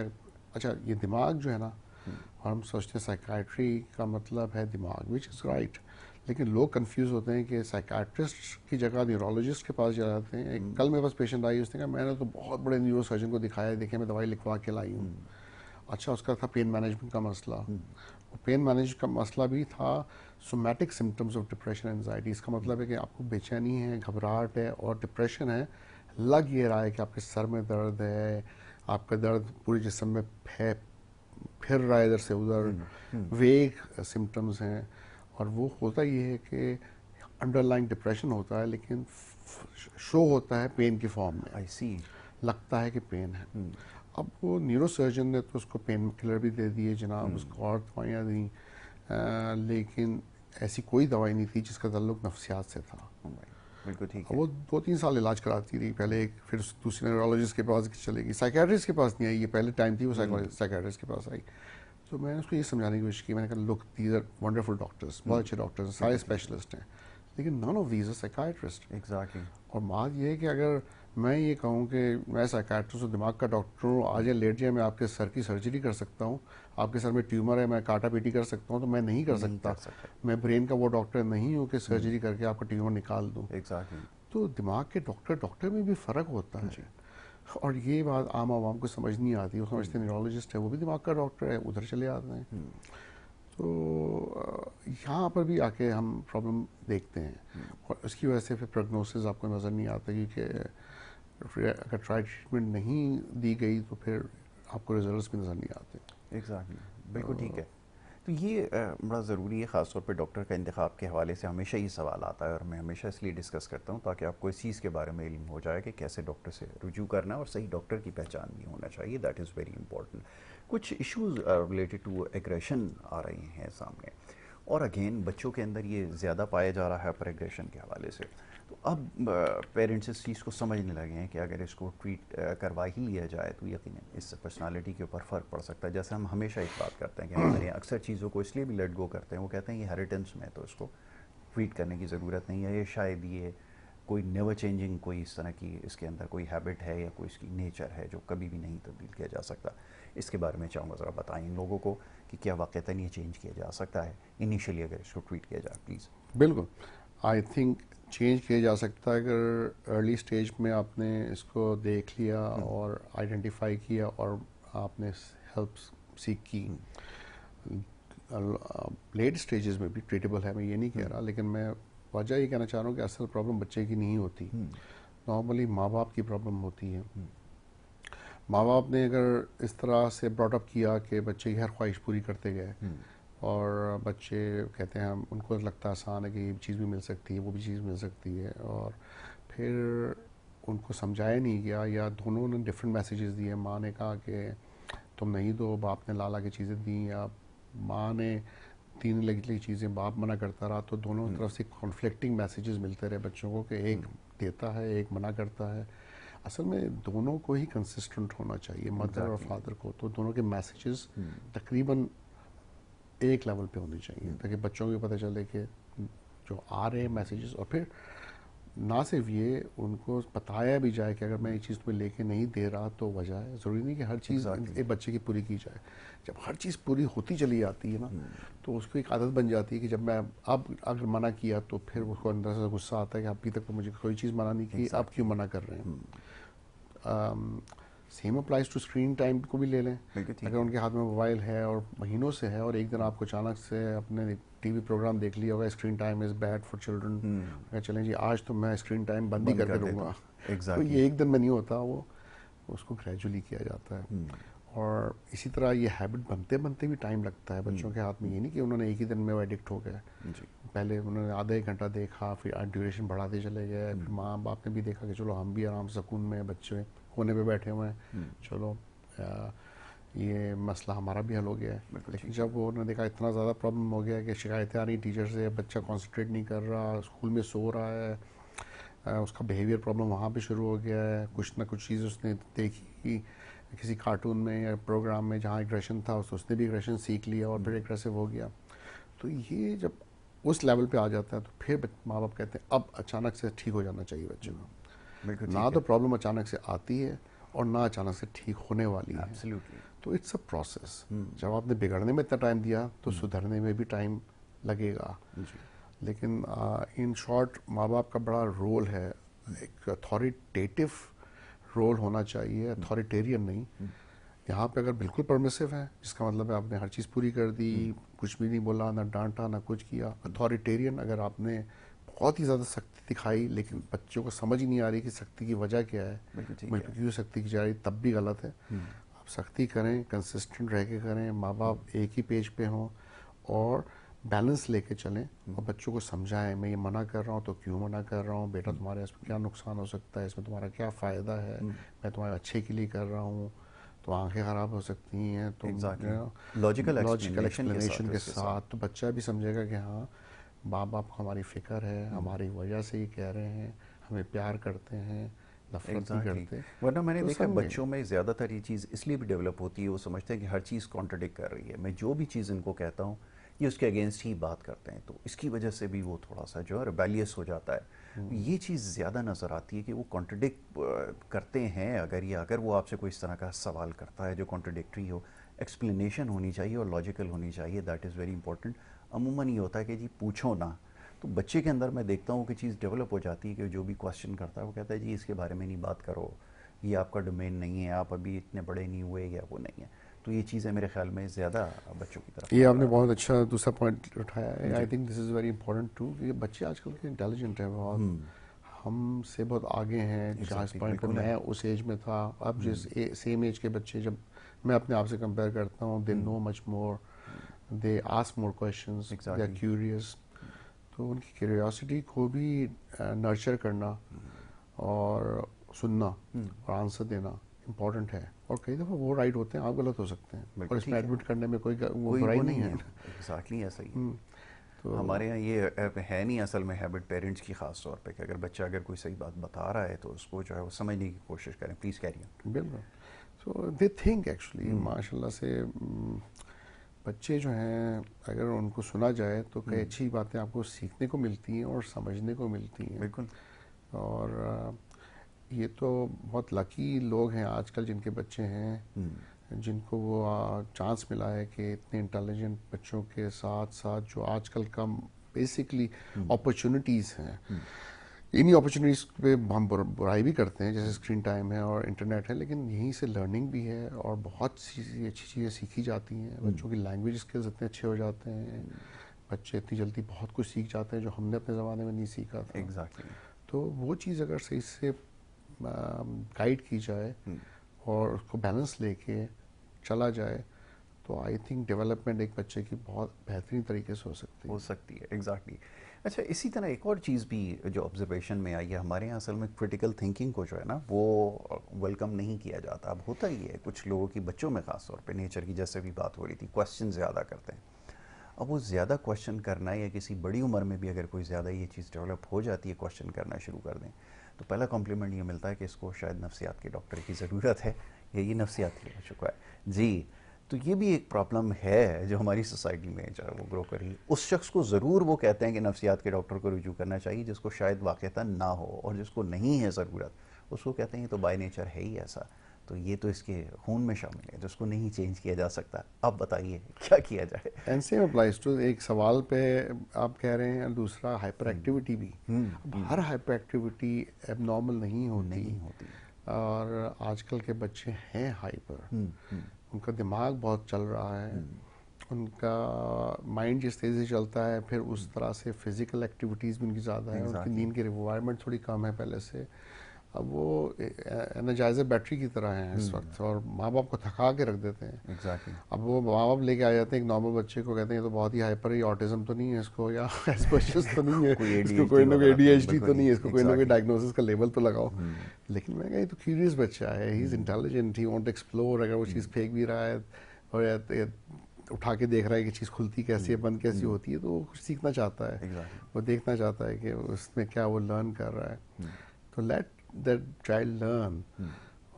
अच्छा ये दिमाग जो है ना, और हम सोचते हैं साइकाट्री का मतलब है दिमाग, विच इज़ राइट, लेकिन लोग कंफ्यूज होते हैं कि साइकाट्रिस्ट की जगह न्यूरोलॉजिस्ट के पास जाते हैं। कल मेरे पास पेशेंट आई, उसने कहा मैंने तो बहुत बड़े न्यूरो सर्जन को दिखाया, देखिए मैं दवाई लिखवा के लाई हूँ। अच्छा, उसका था पेन मैनेजमेंट का मसला, और पेन मैनेज का मसला भी था somatic symptoms of depression anxiety. इसका मतलब है कि आपको बेचैनी है, घबराहट है और डिप्रेशन है, लग ये रहा है कि आपके सर में दर्द है, आपका दर्द पूरे जिस्म में फिर रहा है इधर से उधर, वेग सिम्टम्स हैं। और वो होता ये है कि अंडरलाइंग डिप्रेशन होता है, लेकिन शो होता है पेन की फॉर्म में। आई सी, लगता है कि पेन है। अब वो न्यूरोसर्जन ने तो उसको पेन किलर भी दे दिए जनाब, उसको और दवाइयाँ दी, लेकिन ऐसी कोई दवाई नहीं थी जिसका ताल्लुक नफ्सियात से था। बिल्कुल ठीक है। वो 2-3 साल इलाज कराती रही पहले, एक फिर दूसरे न्यूरोलॉजिस्ट के पास चलेगी, साइकेट्रिस्ट के पास नहीं आई, ये पहले टाइम थी वो साइकेट्रिस्ट के पास आई। तो मैंने उसको ये समझाने की कोशिश की, मैंने कहा look these are wonderful doctors, बहुत अच्छे डॉक्टर्स हैं, सारे स्पेशलिस्ट हैं, लेकिन none of these are psychiatrist. Exactly. और बात ये है कि अगर मैं ये कहूँ कि मैं साइकाट्रिस्ट हूँ, दिमाग का डॉक्टर हूँ, आज या लेट जाए मैं आपके सर की सर्जरी कर सकता हूँ, आपके सर में ट्यूमर है मैं काटा पीटी कर सकता हूँ, तो मैं नहीं कर नहीं कर सकता। सकते। मैं ब्रेन का वो डॉक्टर नहीं हूँ कि सर्जरी करके आपका ट्यूमर निकाल दूँ। एग्जैक्टली। तो दिमाग के डॉक्टर डॉक्टर में भी फ़र्क होता है, जी। और ये बात आम आवाम को समझ नहीं आती। वो समझते हैं न्यूरोलॉजिस्ट है वो भी दिमाग का डॉक्टर है, उधर चले आते हैं। तो यहाँ पर भी आके हम प्रॉब्लम देखते हैं, और उसकी वजह से फिर प्रोग्नोसिस आपको नज़र नहीं आता, क्योंकि फिर अगर ट्रीटमेंट नहीं दी गई तो फिर आपको रिजल्ट्स भी नज़र नहीं आते। एग्जैक्टली, बिल्कुल ठीक है। तो ये बड़ा ज़रूरी है, ख़ासतौर पे डॉक्टर का इंतखाब के हवाले से हमेशा ये सवाल आता है, और मैं हमेशा इसलिए डिस्कस करता हूँ ताकि आपको इस चीज़ के बारे में इल्म हो जाए कि कैसे डॉक्टर से रुजू करना है, और सही डॉक्टर की पहचान भी होना चाहिए। That is very important. कुछ इश्यूज रिलेटेड टू एग्रेशन आ रहे हैं सामने, और अगेन बच्चों के अंदर ये ज़्यादा पाया जा रहा है पर एग्रेशन के हवाले से। तो अब पेरेंट्स इस चीज़ को समझने लगे हैं कि अगर इसको ट्रीट करवा ही लिया जाए तो यकीनन इससे पर्सनालिटी के ऊपर फ़र्क पड़ सकता है। जैसे हम हमेशा एक बात करते हैं कि हमारे यहाँ अक्सर चीज़ों को इसलिए भी लेट गो करते हैं, वो कहते हैं ये हेरिटेंस में है तो इसको ट्रीट करने की ज़रूरत नहीं है, ये शायद ये कोई नेवर चेंजिंग कोई इस तरह की इसके अंदर कोई हैबिट है या कोई इसकी नेचर है जो कभी भी नहीं तब्दील किया जा सकता। इसके बारे में चाहूँगा ज़रा बताएं इन लोगों को कि क्या वाक़तन ये चेंज किया जा सकता है इनिशियली अगर इसको ट्रीट किया जाए, प्लीज़। बिल्कुल, आई थिंक चेंज किया जा सकता है अगर अर्ली स्टेज में आपने इसको देख लिया और आइडेंटिफाई किया और आपने हेल्प सीख की। लेट स्टेजेस में भी ट्रीटेबल है, मैं ये नहीं कह रहा, लेकिन मैं वजह ये कहना चाह रहा हूँ कि असल प्रॉब्लम बच्चे की नहीं होती, नॉर्मली माँ बाप की प्रॉब्लम होती है। माँ बाप ने अगर इस तरह से ब्रॉटअप किया कि बच्चे की हर ख्वाहिश पूरी करते गए, और बच्चे कहते हैं उनको लगता है आसान है कि ये चीज़ भी मिल सकती है वो भी चीज़ मिल सकती है, और फिर उनको समझाया नहीं गया, या दोनों ने डिफरेंट मैसेजेस दिए। माँ ने कहा कि तुम नहीं दो, बाप ने लाला की चीज़ें दी, या माँ ने तीन लगी चीज़ें बाप मना करता रहा, तो दोनों तरफ से कॉन्फ्लिक्टिंग मैसेजेस मिलते रहे बच्चों को कि एक देता है एक मना करता है। असल में दोनों को ही कंसिस्टेंट होना चाहिए, मदर और फादर को, तो दोनों के मैसेजेस तकरीबन एक लेवल पे होने चाहिए, ताकि बच्चों को पता चले कि जो आ रहे हैं मैसेजेस, और फिर ना सिर्फ ये उनको बताया भी जाए कि अगर मैं ये चीज़ तुम्हें लेके नहीं दे रहा तो वजह है। ज़रूरी नहीं कि हर चीज़ एक बच्चे की पूरी की जाए। जब हर चीज़ पूरी होती चली जाती है ना, तो उसको एक आदत बन जाती है कि जब मैं अब अगर मना किया तो फिर उसको अंदर से गुस्सा आता है कि अभी तक तो मुझे कोई चीज़ मना नहीं की, अब क्यों मना कर रहे हैं। Same applies to screen time को भी ले लें। अगर उनके हाथ में मोबाइल है और महीनों से है, और एक दिन आपको अचानक से अपने टीवी प्रोग्राम देख लिया होगा screen time is bad for children, चलें जी आज तो मैं स्क्रीन टाइम बंद ही करके दूंगा। तो ये एक दिन में नहीं होता, वो उसको ग्रेजुअली किया जाता है। और इसी तरह ये हैबिट बनते बनते भी टाइम लगता है बच्चों के हाथ में। ये नहीं कि उन्होंने एक ही दिन में वो एडिक्ट हो गए। पहले उन्होंने आधा एक घंटा देखा, फिर ड्यूरेशन बढ़ाते चले गए, फिर माँ बाप ने भी देखा कि चलो हम भी आराम सुकून में बच्चे कोने पे बैठे हुए हैं, चलो ये मसला हमारा भी हल हो गया है। लेकिन जब वो उन्होंने देखा इतना ज़्यादा प्रॉब्लम हो गया है कि शिकायतें आ रही टीचर से, बच्चा कॉन्सेंट्रेट नहीं कर रहा, स्कूल में सो रहा है, उसका बिहेवियर प्रॉब्लम वहाँ पे शुरू हो गया है, कुछ ना कुछ चीज़ उसने देखी किसी कार्टून में या प्रोग्राम में जहाँ एग्रेशन था, उसने भी एग्रेशन सीख लिया और फिर एग्रेसिव हो गया। तो ये जब उस लेवल पे आ जाता है तो फिर माँ बाप कहते हैं अब अचानक से ठीक हो जाना चाहिए बच्चे को। ना तो प्रॉब्लम अचानक से आती है और ना अचानक से ठीक होने वाली है। Absolutely. तो इट्स अ प्रोसेस। जब आपने बिगड़ने में इतना टाइम दिया तो सुधरने में भी टाइम लगेगा। लेकिन इन शॉर्ट माँ बाप का बड़ा रोल है, एक अथॉरिटेटिव रोल होना चाहिए, अथॉरिटेरियन नहीं। यहाँ पे अगर बिल्कुल परमिसिव है, जिसका मतलब है आपने हर चीज़ पूरी कर दी, कुछ भी नहीं बोला, ना डांटा ना कुछ किया। अथॉरिटेरियन अगर आपने बहुत ही ज़्यादा सख्ती दिखाई लेकिन बच्चों को समझ ही नहीं आ रही कि सख्ती की वजह क्या है, मुझ पर क्यों सख्ती की जा रही, तब भी गलत है। आप सख्ती करें, कंसिस्टेंट रह के करें, माँ बाप एक ही पेज पे हों और बैलेंस लेके चलें, और बच्चों को समझाएं मैं ये मना कर रहा हूँ तो क्यों मना कर रहा हूँ, बेटा तुम्हारे इसमें क्या नुकसान हो सकता है, इसमें तुम्हारा क्या फ़ायदा है, मैं तुम्हारे अच्छे के लिए कर रहा हूँ, तो आंखें ख़राब हो सकती हैं, तो लॉजिकल एक्सप्लेनेशन के साथ तो बच्चा भी समझेगा कि हाँ माँ बाप को हमारी फ़िक्र है, हमारी वजह से ही कह रहे हैं, हमें प्यार करते हैं, नफरत नहीं करते। वरना मैंने देखा बच्चों में ज़्यादातर ये चीज़ इसलिए भी डेवलप होती है, वो समझते हैं कि हर चीज़ कॉन्ट्रडिक्ट कर रही है। मैं जो भी चीज़ इनको कहता हूँ ये उसके अगेंस्ट ही बात करते हैं, तो इसकी वजह से भी वो थोड़ा सा जो है रिबेलियस हो जाता है। ये चीज़ ज़्यादा नज़र आती है कि वो कॉन्ट्रडिक्ट करते हैं। अगर वो आपसे कोई इस तरह का सवाल करता है जो कॉन्ट्रडिक्टरी हो, एक्सप्लेनेशन होनी चाहिए और लॉजिकल होनी चाहिए, दैट इज़ वेरी इंपॉर्टेंट। अमूमन ये होता है कि जी पूछो ना, तो बच्चे के अंदर मैं देखता हूँ कि चीज़ डेवलप हो जाती है कि जो भी क्वेश्चन करता है वो कहता है जी इसके बारे में नहीं बात करो, ये आपका डोमेन नहीं है, आप अभी इतने बड़े नहीं हुए या वो नहीं है। तो ये चीज़ें मेरे ख्याल में ज़्यादा बच्चों की तरफ ये नज़र आपने आती बहुत अच्छा दूसरा पॉइंट उठाया है। जी। I think this is very important to कि बच्चे आजकल के इंटेलिजेंट हैं बहुत, हमसे बहुत आगे हैं। जहाँ इस एग्जैक्टली पॉइंट पे बिल्कुल मैं है। उस एज में था, अब जिस सेम एज के बच्चे, जब मैं अपने आप से कंपेयर करता हूँ, they know much more, they ask more questions, they are exactly. Curious. तो उनकी क्यूरियोसिटी को भी नर्चर करना और सुनना और आंसर देना इम्पोर्टेंट है। और कई दफ़ा वो राइट होते हैं, आप गलत हो सकते हैं, और बिल्कुल इसमें ठीक है, एडमिट करने में कोई वो कोई बुराई वो नहीं नहीं है। है, एग्जैक्टली ऐसा ही है। तो हमारे यहाँ ये है नहीं असल में हैबिट पेरेंट्स की ख़ास तौर पे कि अगर बच्चा अगर कोई सही बात बता रहा है तो उसको जो है वो समझने की कोशिश करें। प्लीज़ कैरी बिल्कुल, सो दे थिंक एक्चुअली माशाल्लाह से बच्चे जो हैं, अगर उनको सुना जाए तो कई अच्छी बातें आपको सीखने को मिलती हैं और समझने को मिलती हैं। बिल्कुल। और ये तो बहुत लकी लोग हैं आजकल जिनके बच्चे हैं, जिनको वो चांस मिला है कि इतने इंटेलिजेंट बच्चों के साथ साथ जो आजकल का बेसिकली अपॉर्चुनिटीज़ हैं, इन्हीं अपॉर्चुनिटीज़ पे हम बुराई भी करते हैं, जैसे स्क्रीन टाइम है और इंटरनेट है, लेकिन यहीं से लर्निंग भी है और बहुत सी अच्छी चीज़ें सीखी जाती हैं। बच्चों की लैंग्वेज स्किल्स इतने अच्छे हो जाते हैं, बच्चे इतनी जल्दी बहुत कुछ सीख जाते हैं जो हमने अपने ज़माने में नहीं सीखा था। एग्जैक्टली। तो वो चीज़ अगर सही से गाइड की जाए और उसको बैलेंस लेके चला जाए, तो आई थिंक डेवलपमेंट एक बच्चे की बहुत बेहतरीन तरीके से हो सकती हो है। सकती है, एग्जैक्टली। अच्छा, इसी तरह एक और चीज़ भी जो ऑब्जर्वेशन में आई है हमारे यहाँ, असल में क्रिटिकल थिंकिंग को जो है ना वो वेलकम नहीं किया जाता। अब होता ही है कुछ लोगों की, बच्चों में ख़ास तौर पे नेचर की जैसे भी बात हो रही थी, क्वेश्चन ज़्यादा करते हैं। अब वो ज़्यादा क्वेश्चन करना, या किसी बड़ी उम्र में भी अगर कोई ज़्यादा ये चीज़ डेवलप हो जाती है, क्वेश्चन करना शुरू कर दें, तो पहला कॉम्प्लीमेंट ये मिलता है कि इसको शायद नफ्सियात के डॉक्टर की ज़रूरत है, या ये नफ्सियाती हो चुका है जी। तो ये भी एक प्रॉब्लम है जो हमारी सोसाइटी में जो है वो ग्रो कर रही है। उस शख्स को ज़रूर वो कहते हैं कि नफ्सियात के डॉक्टर को रुजू करना चाहिए जिसको शायद वाक़ता ना हो, और जिसको नहीं है ज़रूरत उसको कहते हैं ये तो बाय नेचर है ही ऐसा, तो ये तो इसके खून में शामिल है, जिसको नहीं चेंज किया जा सकता। अब बताइए क्या किया जाए? एंड सेम अप्लाइज टू, एक सवाल पे आप कह रहे हैं, दूसरा हाइपर एक्टिविटी भी। अब हर हाइपर एक्टिविटी एबनॉर्मल नहीं होती, नहीं होती। और आजकल के बच्चे हैं हाइपर, उनका दिमाग बहुत चल रहा है, उनका माइंड जिस तेज़ी से चलता है, फिर उस तरह से फिज़िकल एक्टिविटीज़ भी उनकी ज़्यादा है, उनकी एग्जैक्टली। नींद की रिक्वायरमेंट थोड़ी कम है पहले से। अब वो एनर्जाइजर बैटरी की तरह हैं इस वक्त, और माँ बाप को थका के रख देते हैं। एग्जैक्टली। अब वो माँ बाप लेके आ जाते हैं एक नॉर्मल बच्चे को, कहते हैं ये तो बहुत ही हाइपर है, ऑटिज्म तो नहीं है इसको, या एस्पर्जर्स तो नहीं है कोई इसको, कोई ADHD ना कोई वगैरह तो नहीं, ADHD तो बिल्कुल नहीं ही, है इसको, कोई ना कोई एग्जैक्टली। डायग्नोसिस का लेवल तो लगाओ। लेकिन मैं कहा ये तो क्यूरियस बच्चा है, he is intelligent, he want explore. अगर वो चीज़ फेंक भी रहा है और या उठा के देख रहा है कि चीज़ खुलती कैसी है, बंद कैसी होती है, तो वो कुछ सीखना चाहता है, एग्जैक्टली। वो देखना चाहता है कि उसमें क्या वो लर्न कर रहा है। तो लेट दैट चाइल्ड लर्न,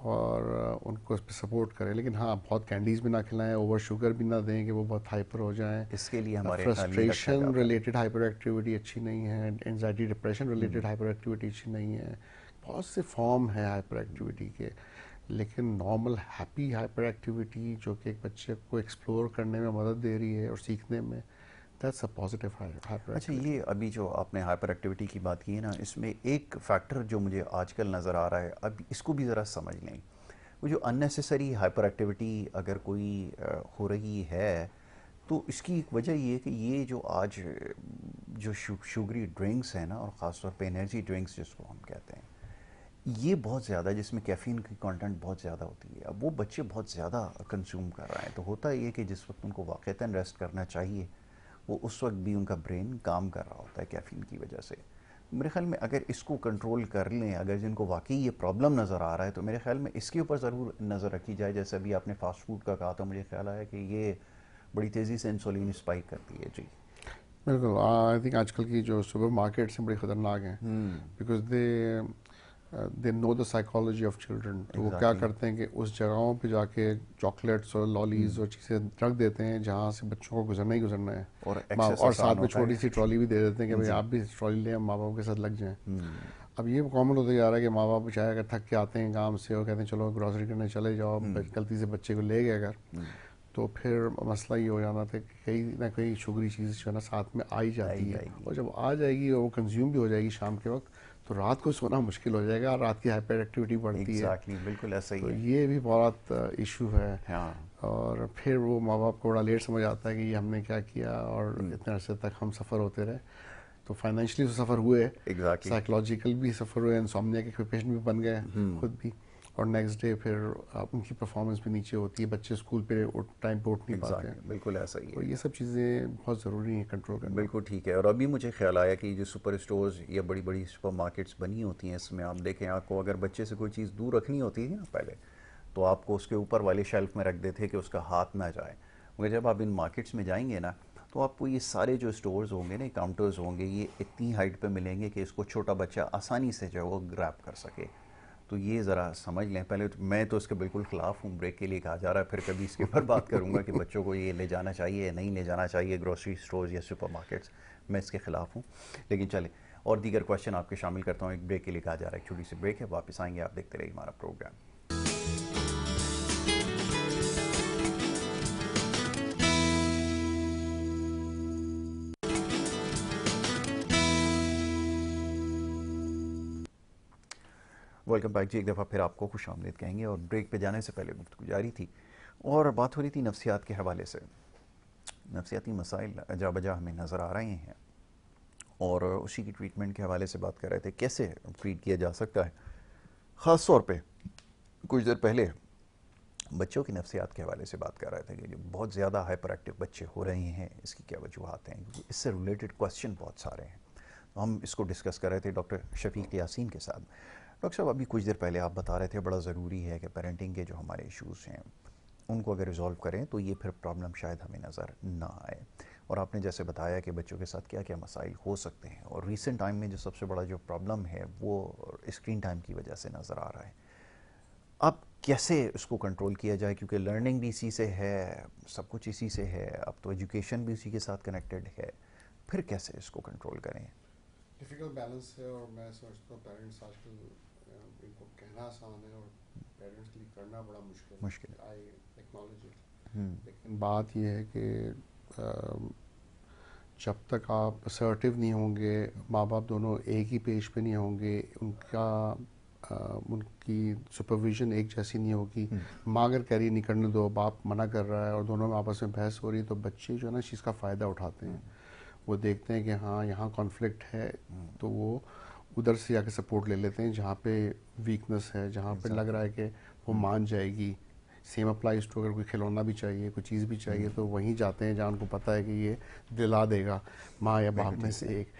और उनको उस पर सपोर्ट करें। लेकिन हाँ, बहुत कैंडीज़ भी ना खिलाएं, ओवर शुगर भी ना दें कि वो बहुत हाइपर हो जाएं। इसके लिए हमारे तालीमी रखा फ्रस्ट्रेशन जाता है। रिलेटेड हाइपर एक्टिविटी अच्छी नहीं है, anxiety depression related hyper activity अच्छी नहीं है। बहुत से फॉर्म है हाइपर एक्टिविटी के, लेकिन नॉर्मल हैप्पी हाइपर एक्टिविटी जो कि एक बच्चे को एक्सप्लोर करने में मदद दे रही है और सीखने में, दैट्स अ पॉजिटिव हाइपर अच्छा, एक्टिविटी। ये अभी जो आपने हाइपर एक्टिविटी की बात की है ना, इसमें एक फैक्टर जो मुझे आजकल नज़र आ रहा है, अब इसको भी ज़रा समझ लें। वो जो अननेसेसरी हाइपर एक्टिविटी अगर कोई हो रही है, तो इसकी एक वजह ये है कि ये जो आज जो शुगरी ड्रिंक्स हैं ना, और ख़ास तौर पे एनर्जी ड्रिंक्स जिसको हम कहते हैं, ये बहुत ज़्यादा, जिसमें कैफ़ीन की कंटेंट बहुत ज़्यादा होती है, अब वो बच्चे बहुत ज़्यादा कंज्यूम कर रहे हैं। तो होता ये कि जिस वक्त उनको वाक़तन रेस्ट करना चाहिए, वो उस वक्त भी उनका ब्रेन काम कर रहा होता है कैफ़ीन की वजह से। मेरे ख्याल में अगर इसको कंट्रोल कर लें, अगर जिनको वाकई ये प्रॉब्लम नज़र आ रहा है, तो मेरे ख्याल में इसके ऊपर ज़रूर नज़र रखी जाए। जैसे अभी आपने फ़ास्ट फूड का कहा, तो मुझे ख्याल आया कि ये बड़ी तेज़ी से इंसुलिन स्पाइक करती है जी। बिल्कुल, आई थिंक आजकल की जो सुपर मार्केट्स हैं बड़ी ख़तरनाक हैं, because they they know the psychology of children, तो वो क्या करते हैं कि उस जगहों पे जाके चॉकलेट्स और लॉलीज और चीज़ें रख देते हैं जहाँ से बच्चों को गुजरना ही गुजरना है, और साथ में छोटी सी ट्रॉली भी दे देते हैं कि भाई आप भी ट्रॉली लें, माँ बाप के साथ लग जाएं। अब ये कॉमन होता जा रहा है कि माँ बाप चाहे अगर थक के आते हैं काम से और कहते हैं चलो ग्रॉसरी करने चले जाओ, गलती से बच्चे को ले गए अगर, तो फिर मसला ये हो जाना था कि कहीं ना कहीं शुगरी चीज़ जो है ना साथ में आ ही जाती है, और जब आ जाएगी और वो कंज्यूम भी हो जाएगी शाम के वक्त, तो रात को सोना मुश्किल हो जाएगा, रात की हाइपर एक्टिविटी बढ़ती है। बिल्कुल ऐसा ही तो है। ये भी बहुत इशू है। हाँ। और फिर वो माँ बाप को बड़ा लेट समझ आता है कि ये हमने क्या किया, और इतने अरसे तक हम सफ़र होते रहे, तो फाइनेंशियली तो सफ़र हुए, साइकोलॉजिकल भी सफ़र हुए, इंसोम्निया के पेशेंट भी बन गए खुद भी, और नेक्स्ट डे फिर उनकी परफॉर्मेंस भी नीचे होती है, बच्चे स्कूल पे टाइम पे उठ नहीं पाते हैं। बिल्कुल ऐसा ही है। तो ये सब चीज़ें बहुत ज़रूरी हैं कंट्रोल करना। बिल्कुल ठीक है। और अभी मुझे ख्याल आया कि जो सुपर स्टोर्स या बड़ी बड़ी सुपर मार्केट्स बनी होती हैं, इसमें आप देखें, आपको अगर बच्चे से कोई चीज़ दूर रखनी होती थी ना पहले, तो आपको उसके ऊपर वाले शेल्फ में रख देते कि उसका हाथ ना जाए। मगर जब आप इन मार्केट्स में जाएंगे ना, तो आपको ये सारे जो स्टोर्स होंगे ना, काउंटर्स होंगे, ये इतनी हाइट पे मिलेंगे कि इसको छोटा बच्चा आसानी से जो है वो ग्रैब कर सके। तो ये ज़रा समझ लें। पहले तो मैं तो इसके बिल्कुल ख़िलाफ़ हूँ, ब्रेक के लिए कहा जा रहा है, फिर कभी इसके ऊपर बात करूँगा कि बच्चों को ये ले जाना चाहिए या नहीं ले जाना चाहिए ग्रोसरी स्टोर्स या सुपर मार्केट्स, मैं इसके ख़िलाफ़ हूँ। लेकिन चले, और दीगर क्वेश्चन आपके शामिल करता हूँ। एक ब्रेक के लिए कहा जा रहा है, छोटी सी ब्रेक है, वापस आएंगे, आप देखते रहिए हमारा प्रोग्राम। वेलकम बैक जी, एक दफ़ा फिर आपको खुश आमदीद कहेंगे। और ब्रेक पे जाने से पहले गुफ्तगू जारी थी और बात हो रही थी नफ्सियात के हवाले से। नफ्सियाती मसाइल अजा बजा हमें नज़र आ रहे हैं, और उसी की ट्रीटमेंट के हवाले से बात कर रहे थे, कैसे ट्रीट किया जा सकता है। ख़ास तौर पे कुछ देर पहले बच्चों की नफ्सियात के हवाले से बात कर रहे थे कि जो बहुत ज़्यादा हाइपर एक्टिव बच्चे हो रहे हैं, इसकी क्या वजूहत हैं, क्योंकि इससे रिलेटेड क्वेश्चन बहुत सारे हैं। तो हम इसको डिस्कस कर रहे थे डॉक्टर शफीक यासीन के साथ। डॉक्टर साहब, अभी कुछ देर पहले आप बता रहे थे बड़ा ज़रूरी है कि पेरेंटिंग के जो हमारे इश्यूज़ हैं उनको अगर रिजॉल्व करें तो ये फिर प्रॉब्लम शायद हमें नज़र ना आए। और आपने जैसे बताया कि बच्चों के साथ क्या क्या मसाइल हो सकते हैं, और रिसेंट टाइम में जो सबसे बड़ा जो प्रॉब्लम है वो स्क्रीन टाइम की वजह से नज़र आ रहा है। अब कैसे इसको कंट्रोल किया जाए, क्योंकि लर्निंग भी इसी से है, सब कुछ इसी से है, अब तो एजुकेशन भी इसी के साथ कनेक्टेड है, फिर कैसे इसको कंट्रोल करें? डिफ़िकल्ट बैलेंस है, और मैं समझता हूँ पेरेंट्स आजकल इनको कहना आसान है और पेरेंट्स के लिए करना बड़ा मुश्किल है। I acknowledge it. लेकिन बात यह है कि जब तक आप असर्टिव नहीं होंगे, माँ बाप दोनों एक ही पेज पे नहीं होंगे, उनकी सुपरविज़न एक जैसी नहीं होगी, माँ अगर कह रही नहीं करने दो, बाप मना कर रहा है, और दोनों में आपस में बहस हो रही है, तो बच्चे जो है ना इस चीज़ का फ़ायदा उठाते हैं। वो देखते हैं कि हाँ यहाँ कॉन्फ्लिक्ट है, तो वो उधर से जाके सपोर्ट ले लेते हैं जहाँ पे वीकनेस है, जहाँ पे लग रहा है कि वो मान जाएगी। सेम अप्लाइज टू, अगर कोई खिलौना भी चाहिए, कोई चीज़ भी चाहिए, तो वहीं जाते हैं जहाँ उनको पता है कि ये दिला देगा माँ या बाप में से एक।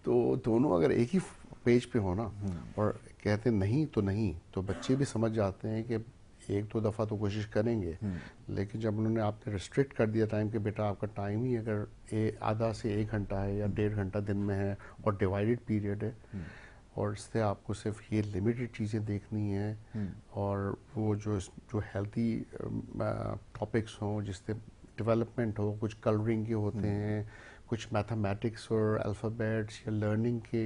तो दोनों अगर एक ही पेज पे हो ना और कहते नहीं तो नहीं, तो बच्चे भी समझ जाते हैं कि एक दो दफ़ा तो कोशिश करेंगे। लेकिन जब उन्होंने आपने रिस्ट्रिक्ट कर दिया टाइम कि बेटा आपका टाइम ही अगर आधा से 1 घंटा है या 1.5 घंटा दिन में है और डिवाइडेड पीरियड है, और इससे आपको सिर्फ ये लिमिटेड चीज़ें देखनी हैं, और वो जो हेल्थी टॉपिक्स हों, जिससे डेवलपमेंट हो, कुछ कलरिंग के होते हैं, कुछ मैथमेटिक्स और अल्फ़ाबेट्स या लर्निंग के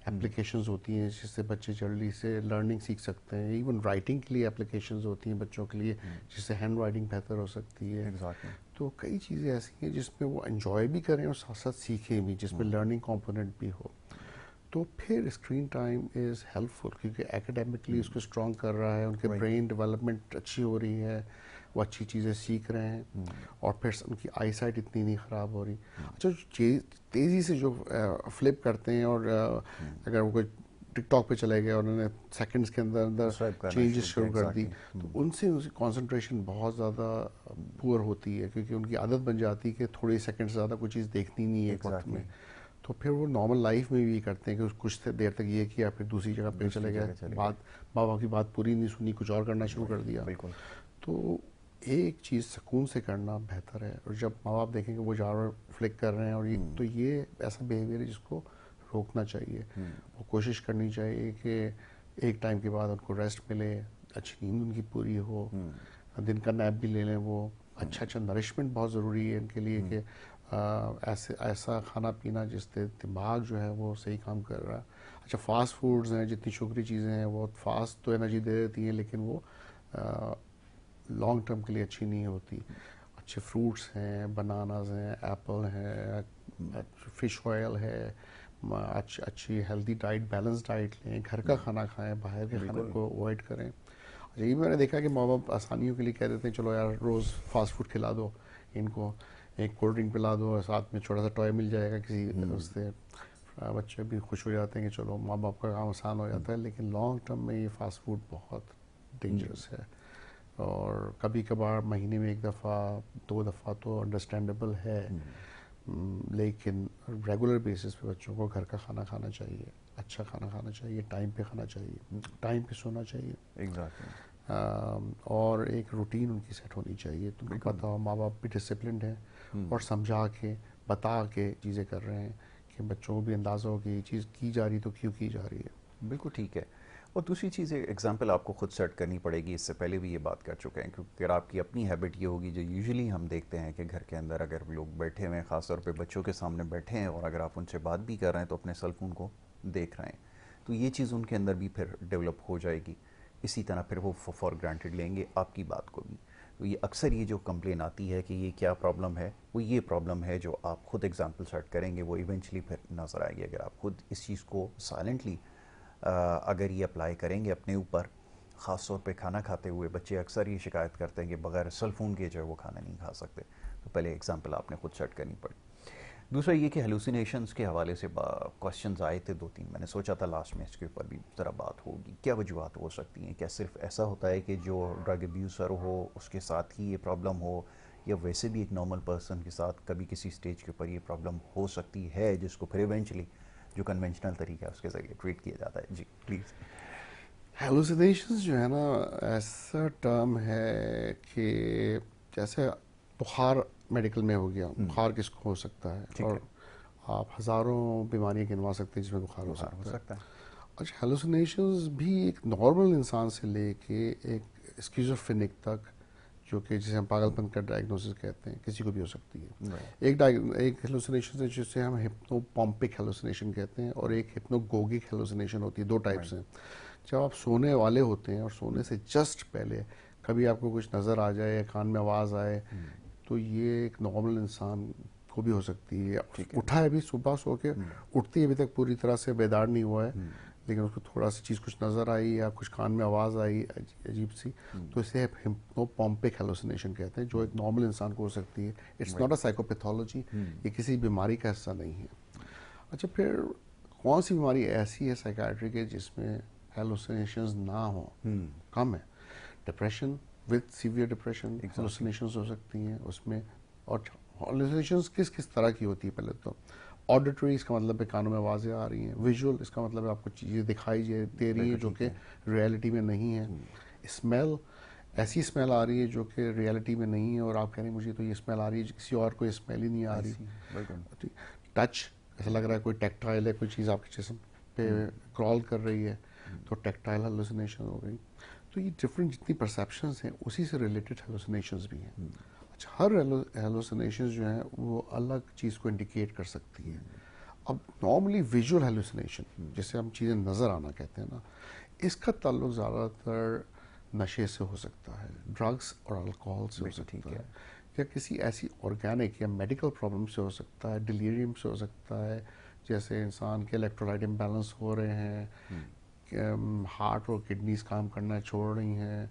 एप्लीकेशंस होती हैं जिससे बच्चे जल्दी से लर्निंग सीख सकते हैं। इवन राइटिंग के लिए एप्लीकेशंस होती हैं बच्चों के लिए, जिससे हैंड राइटिंग बेहतर हो सकती है। तो कई चीज़ें ऐसी हैं जिसमें वो एंजॉय भी करें और साथ साथ सीखें भी, जिसमें लर्निंग कंपोनेंट भी हो। तो फिर स्क्रीन टाइम इज़ हेल्पफुल, क्योंकि एकेडमिकली उसको स्ट्रॉन्ग कर रहा है, उनके ब्रेन डेवलपमेंट अच्छी हो रही है, वो अच्छी चीज़ें सीख रहे हैं, और फिर उनकी आई साइट इतनी नहीं ख़राब हो रही। अच्छा, तेज़ी से जो फ्लिप करते हैं, और अगर वो कोई टिकटॉक पे चले गए और उन्होंने सेकंड्स के अंदर अंदर चेंजेस शुरू कर दी, तो उनसे कंसंट्रेशन बहुत ज़्यादा पुअर होती है, क्योंकि उनकी आदत बन जाती है कि थोड़ी सेकंड से ज़्यादा कोई चीज़ देखनी नहीं है एक वक्त में। तो फिर वो नॉर्मल लाइफ में भी करते हैं कि कुछ देर तक ये किया, फिर दूसरी जगह पे चले गए, बात माँ बाप की बात पूरी नहीं सुनी, कुछ और करना शुरू कर दिया। तो एक चीज़ सुकून से करना बेहतर है, और जब माँ बाप देखेंगे वो ज़्यादा फ्लिक कर रहे हैं, और तो ये ऐसा बिहेवियर है जिसको रोकना चाहिए। वो कोशिश करनी चाहिए कि एक टाइम के बाद उनको रेस्ट मिले, अच्छी नींद उनकी पूरी हो, दिन का नैप भी ले लें वो। अच्छा नरिशमेंट बहुत ज़रूरी है इनके लिए कि ऐसा खाना पीना जिससे दिमाग जो है वो सही काम कर रहा है। अच्छा फास्ट फूड्स हैं, जितनी शुगरी चीज़ें हैं वो फास्ट तो एनर्जी दे देती हैं लेकिन वो लॉन्ग टर्म के लिए अच्छी नहीं होती। अच्छे फ्रूट्स हैं, बनानाज हैं, एप्पल हैं, फिश ऑयल है, अच्छी हेल्दी डाइट, बैलेंस डाइट लें, घर का खाना खाएं, बाहर के खाने को अवॉइड करें। अच्छा ये भी मैंने देखा कि माँ बाप आसानियों के लिए कह देते हैं चलो यार रोज़ फास्ट फूड खिला दो इनको, एक कोल्ड ड्रिंक पिला दो और साथ में छोटा सा टॉय मिल जाएगा किसी उससे, बच्चे भी खुश हो जाते हैं कि चलो माँ बाप का काम आसान हो जाता है। लेकिन लॉन्ग टर्म में ये फास्ट फूड बहुत डेंजरस है। और कभी कभार महीने में 1 दफ़ा 2 दफ़ा तो अंडरस्टैंडेबल है, लेकिन रेगुलर बेसिस पे बच्चों को घर का खाना खाना चाहिए, अच्छा खाना खाना चाहिए, टाइम पे खाना चाहिए, टाइम पे सोना चाहिए। एग्जैक्टली। और एक रूटीन उनकी सेट होनी चाहिए। तुमको पता हो माँ बाप भी डिसिप्लिन्ड हैं और समझा के बता के चीज़ें कर रहे हैं कि बच्चों को भी अंदाज़ा हो कि ये चीज़ की जा रही तो क्यों की जा रही है। बिल्कुल ठीक है। और दूसरी चीज़ एग्जांपल आपको खुद सेट करनी पड़ेगी, इससे पहले भी ये बात कर चुके हैं, क्योंकि अगर आपकी अपनी हैबिट ये होगी जो यूजुअली हम देखते हैं कि घर के अंदर अगर लोग बैठे हुए हैं, ख़ासतौर पे बच्चों के सामने बैठे हैं और अगर आप उनसे बात भी कर रहे हैं तो अपने सेल फोन को देख रहे हैं, तो ये चीज़ उनके अंदर भी फिर डेवलप हो जाएगी। इसी तरह फिर वो फॉर ग्रांटेड लेंगे आपकी बात को भी। तो ये अक्सर ये जो कंप्लेन आती है कि ये क्या प्रॉब्लम है, वो ये प्रॉब्लम है जो आप खुद एग्जाम्पल सेट करेंगे वो इवेंचुअली फिर नज़र आएगी। अगर आप खुद इस चीज़ को साइलेंटली अगर ये अप्लाई करेंगे अपने ऊपर, ख़ास तौर पे खाना खाते हुए बच्चे अक्सर ये शिकायत करते हैं कि बगैर सेल फ़ोन के जो है वो खाना नहीं खा सकते, तो पहले एग्जांपल आपने खुद सेट करनी पड़ी। दूसरा ये कि हेलुसिनेशंस के हवाले से क्वेश्चंस आए थे 2-3, मैंने सोचा था लास्ट में इसके ऊपर भी ज़रा बात होगी। क्या वजूहत हो सकती हैं? क्या सिर्फ ऐसा होता है कि जो ड्रग अब्यूज़र हो उसके साथ ही ये प्रॉब्लम हो, या वैसे भी एक नॉर्मल पर्सन के साथ कभी किसी स्टेज के ऊपर ये प्रॉब्लम हो सकती है जिसको फिर इवेंचुअली जो कन्वेंशनल तरीका है उसके ज़रिए ट्रीट किया जाता है? जी प्लीज़। हेलुसिनेशंस जो है ना ऐसा टर्म है कि जैसे बुखार मेडिकल में हो गया, बुखार किसको हो सकता है, ठीक और है। आप हज़ारों बीमारियां गिनवा सकते हैं जिसमें बुखार हो बुखार हो सकता है। सकता है। अच्छा हेलुसिनेशंस भी एक नॉर्मल इंसान से लेके एक स्किज़ोफ्रेनिक तक, जो कि जिसे हम पागलपन का डायग्नोसिस कहते हैं, किसी को भी हो सकती है। राइट। एक हेलुसिनेशन है जिसे हम हिप्नोपॉम्पिक हेलुसिनेशन कहते हैं और एक हिप्नोगोगिक हेलुसिनेशन होती है। 2 टाइप्स राइट। हैं। जब आप सोने वाले होते हैं और सोने से जस्ट पहले कभी आपको कुछ नज़र आ जाए या कान में आवाज़ आए, तो ये एक नॉर्मल इंसान को भी हो सकती है। ठीक है। उठा है अभी सुबह सो के, उठती है अभी तक पूरी तरह से बेदार नहीं हुआ है, लेकिन उसको थोड़ा सी चीज़ कुछ नज़र आई या कुछ कान में आवाज़ आई अजीब सी, तो इसे हिप्नोपॉम्पिक हेलुसिनेशन कहते हैं, जो एक नॉर्मल इंसान को हो सकती है। इट्स नॉट अ साइकोपैथोलॉजी, ये किसी बीमारी का हिस्सा नहीं है। अच्छा फिर कौन सी बीमारी ऐसी है साइकाट्री के जिसमें हेलुसिनेशंस ना हो? कम है। Depression with severe depression hallucinations हो सकती हैं उसमें। और हेलुसिनेशंस किस किस तरह की होती है? पहले तो ऑडिटरी, इसका मतलब है कानों में आवाज़ें आ रही हैं। विजुअल, इसका मतलब है आपको चीज़ें दिखाई दे रही हैं जो कि रियलिटी में नहीं है। स्मेल, ऐसी स्मेल आ रही है जो कि रियलिटी में नहीं है और आप कह रहे हैं मुझे तो ये स्मेल आ रही है, किसी और को ये स्मेल ही नहीं आ रही। टच, ऐसा लग रहा है कोई टेक्टाइल है, कोई चीज़ आपके जिस्म पे क्रॉल कर रही है, तो टेक्टाइल हेलुसिनेशन हो गई। तो ये डिफरेंट जितनी परसेप्शंस हैं उसी से रिलेटेड हेलुसिनेशंस भी हैं। अच्छा हर हेलुसिनेशंस जो हैं वो अलग चीज़ को इंडिकेट कर सकती है। अब नॉर्मली विजुअल हेलुसिनेशन, जिसे हम चीज़ें नज़र आना कहते हैं ना, इसका ताल्लुक ज़्यादातर नशे से हो सकता है, ड्रग्स और अल्कोहल से हो सकता है, या किसी ऐसी ऑर्गेनिक या मेडिकल प्रॉब्लम से हो सकता है, डिलीरियम से हो सकता है, जैसे इंसान के इलेक्ट्रोलाइट इम्बैलेंस हो रहे हैं, हार्ट और किडनीज काम करना छोड़ रही हैं,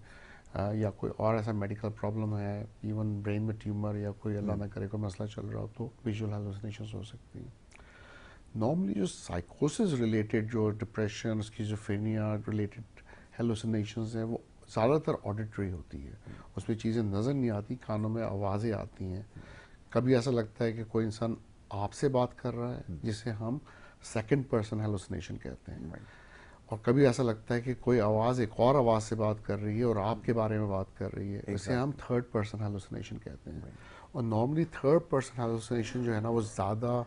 या कोई और ऐसा मेडिकल प्रॉब्लम है, इवन ब्रेन में ट्यूमर या कोई अल्लाह ना करे कोई मसला चल रहा हो, तो विजुअल हेलुसिनेशंस हो सकती हैं। नॉर्मली जो साइकोसिस रिलेटेड, जो डिप्रेशन, स्किज़ोफ्रेनिया रिलेटेड हेलुसिनेशंस हैं, वो ज़्यादातर ऑडिटरी होती है। उसमें चीज़ें नज़र नहीं आती, कानों में आवाज़ें आती हैं। कभी ऐसा लगता है कि कोई इंसान आपसे बात कर रहा है, जिसे हम सेकंड पर्सन हेलुसिनेशन कहते हैं। और कभी ऐसा लगता है कि कोई आवाज़ एक और आवाज़ से बात कर रही है और आपके बारे में बात कर रही है, इसे हम थर्ड पर्सन हेलुसिनेशन कहते हैं। और नॉर्मली थर्ड पर्सन हेलुसिनेशन जो है ना वो ज़्यादा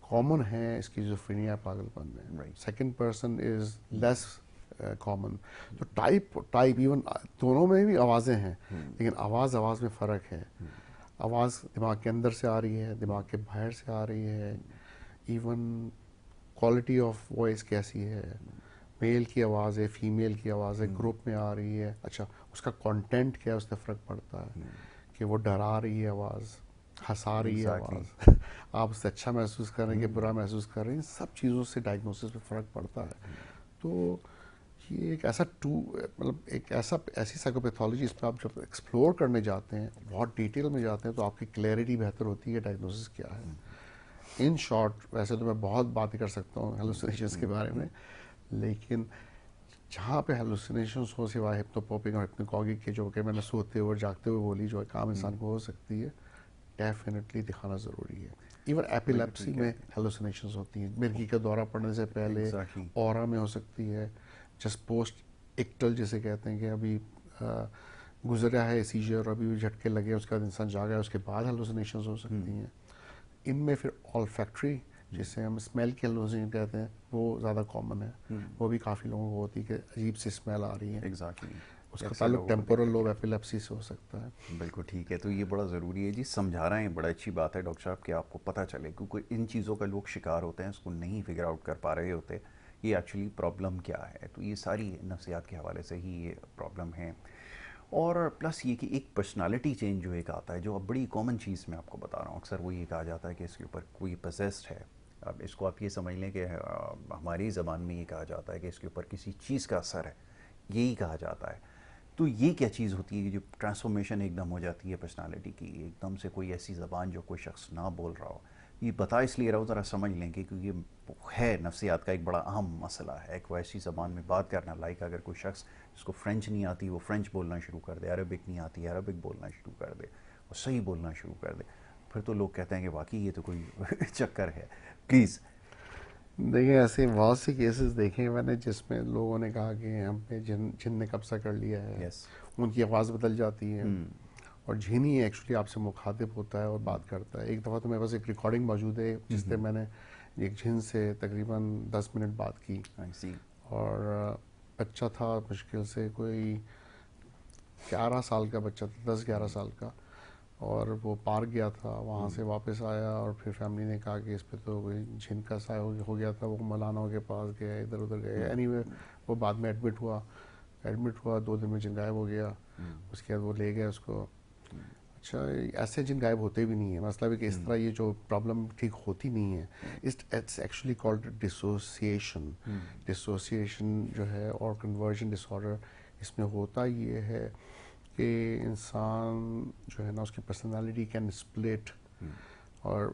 कॉमन है स्किज़ोफ्रेनिया पागलपन में। Second person is less common. तो टाइप इवन दोनों में भी आवाज़ें हैं, लेकिन आवाज़ में फ़र्क है। आवाज़ दिमाग के अंदर से आ रही है, दिमाग के बाहर से आ रही है। इवन क्वालिटी ऑफ वॉइस कैसी है, मेल की आवाज़ है, फीमेल की आवाज़ है, ग्रुप में आ रही है, अच्छा उसका कंटेंट क्या है, उससे फ़र्क पड़ता है कि वो डरा रही है आवाज़, हंसा रही है आवाज़, आप उससे अच्छा महसूस कर रहे हैं कि बुरा महसूस कर रहे हैं, सब चीज़ों से डायग्नोसिस पे फ़र्क पड़ता है। तो ये एक ऐसा मतलब एक ऐसी साइकोपैथोलॉजी, इस पर आप जब एक्सप्लोर करने जाते हैं, बहुत डिटेल में जाते हैं, तो आपकी क्लैरिटी बेहतर होती है डायग्नोसिस क्या है। इन शॉर्ट वैसे तो मैं बहुत बातें कर सकता हूँ हेलुसिनेशंस के बारे में, लेकिन जहाँ पे हेलुसिनेशंस हो सिवाय हिप्नोपॉपिक और हिप्नोगॉगिक के, जो कि मैंने सोते हुए और जागते हुए बोली, जो एक आम इंसान को हो सकती है, डेफिनेटली दिखाना ज़रूरी है। इवन एपिलेप्सी में हेलुसिनेशंस होती हैं, मिर्गी का दौरा पड़ने से पहले, ऑरा में हो सकती है, जस्ट पोस्ट इक्टल जिसे कहते हैं कि अभी गुजरा है सीजर और अभी झटके लगे, उसके बाद इंसान जागा है, उसके बाद हेलुसिनेशंस हो सकती हैं। इनमें फिर ऑल्फैक्टरी, जिसे हम स्मेल के हेलुसिनेशन कहते हैं, वो ज़्यादा कॉमन है। वो भी काफ़ी लोगों को होती है कि अजीब सी स्मेल आ रही है। एग्जैक्टली, उसका ताल्लुक टेम्पोरल लोब एपिलेप्सी से हो सकता है। बिल्कुल ठीक है। तो ये बड़ा ज़रूरी है जी, समझा रहे हैं, बड़ा अच्छी बात है डॉक्टर साहब कि आपको पता चले, क्योंकि इन चीज़ों का लोग शिकार होते हैं, उसको नहीं फिगर आउट कर पा रहे होते ये एक्चुअली प्रॉब्लम क्या है। तो ये सारी नफ्सियात के हवाले से ही ये प्रॉब्लम है। और प्लस ये कि एक पर्सनालिटी चेंज जो एक आता है, जो अब बड़ी कॉमन चीज़ मैं आपको बता रहा हूँ, अक्सर वो ये कहा जाता है कि इसके ऊपर कोई पोजेस्ड है। अब इसको आप ये समझ लें कि हमारी ज़बान में ये कहा जाता है कि इसके ऊपर किसी चीज़ का असर है, यही कहा जाता है। तो ये क्या चीज़ होती है कि जो ट्रांसफॉर्मेशन एकदम हो जाती है पर्सनालिटी की, एकदम से कोई ऐसी ज़बान जो कोई शख्स ना बोल रहा हो। ये बता इसलिए रहा हूँ, ज़रा समझ लें कि क्योंकि ये है नफ्सियात का एक बड़ा अहम मसला है। एक वैसी ज़बान में बात करना, लाइक अगर कोई शख्स जिसको फ़्रेंच नहीं आती वो फ़्रेंच बोलना शुरू कर दे, अरबिक नहीं आती अरबिक बोलना शुरू कर दे, और सही बोलना शुरू कर दे, फिर तो लोग कहते हैं कि वाकई ये तो कोई चक्कर है। प्लीज़। देखिए, ऐसे बहुत से केसेस देखे हैं मैंने जिसमें लोगों ने कहा कि हम पे जिन ने कब्जा कर लिया है। यस। उनकी आवाज़ बदल जाती है और जिन ही एक्चुअली आपसे मुखातिब होता है और बात करता है। एक दफ़ा तो मेरे पास एक रिकॉर्डिंग मौजूद है जिससे मैंने एक जिन से तकरीबन 10 मिनट बात की। और बच्चा था मुश्किल से कोई 11 साल का बच्चा था, 10-11 साल का, और वो पार्क गया था, वहाँ से वापस आया और फिर फैमिली ने कहा कि इस पे तो कोई जिन का सा हो गया था। वो मौलाना के पास गए, इधर उधर गए, एनीवे वो बाद में एडमिट हुआ 2 दिन में जिन गायब हो गया। उसके बाद वो ले गए उसको। अच्छा, ऐसे जिन गायब होते भी नहीं है, मतलब कि इस तरह ये जो प्रॉब्लम ठीक होती नहीं है। It's actually called dissociation. Dissociation जो है और कन्वर्जन डिसऑर्डर, इसमें होता ये है कि इंसान जो है ना, उसकी पर्सनालिटी कैन स्प्लिट, और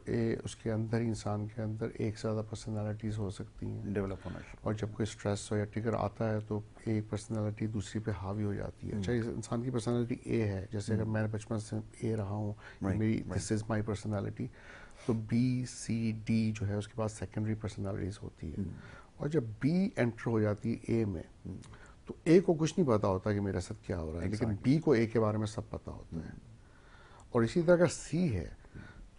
उसके अंदर ही इंसान के अंदर एक से ज़्यादा पर्सनालिटीज़ हो सकती हैं, डेवलप होना शुरू। और जब कोई स्ट्रेस हो या ट्रिगर आता है तो एक पर्सनालिटी दूसरी पे हावी हो जाती है। चाहे इंसान की पर्सनालिटी ए है, जैसे अगर मैं बचपन से ए रहा हूँ, मेरी दिस इज़ माई पर्सनालिटी, तो बी सी डी जो है उसके पास सेकेंडरी पर्सनालिटीज़ होती है। और जब बी एंटर हो जाती है ए में, तो ए को कुछ नहीं पता होता कि मेरे साथ क्या हो रहा है, लेकिन बी को ए के बारे में सब पता होता है। और इसी तरह अगर सी है,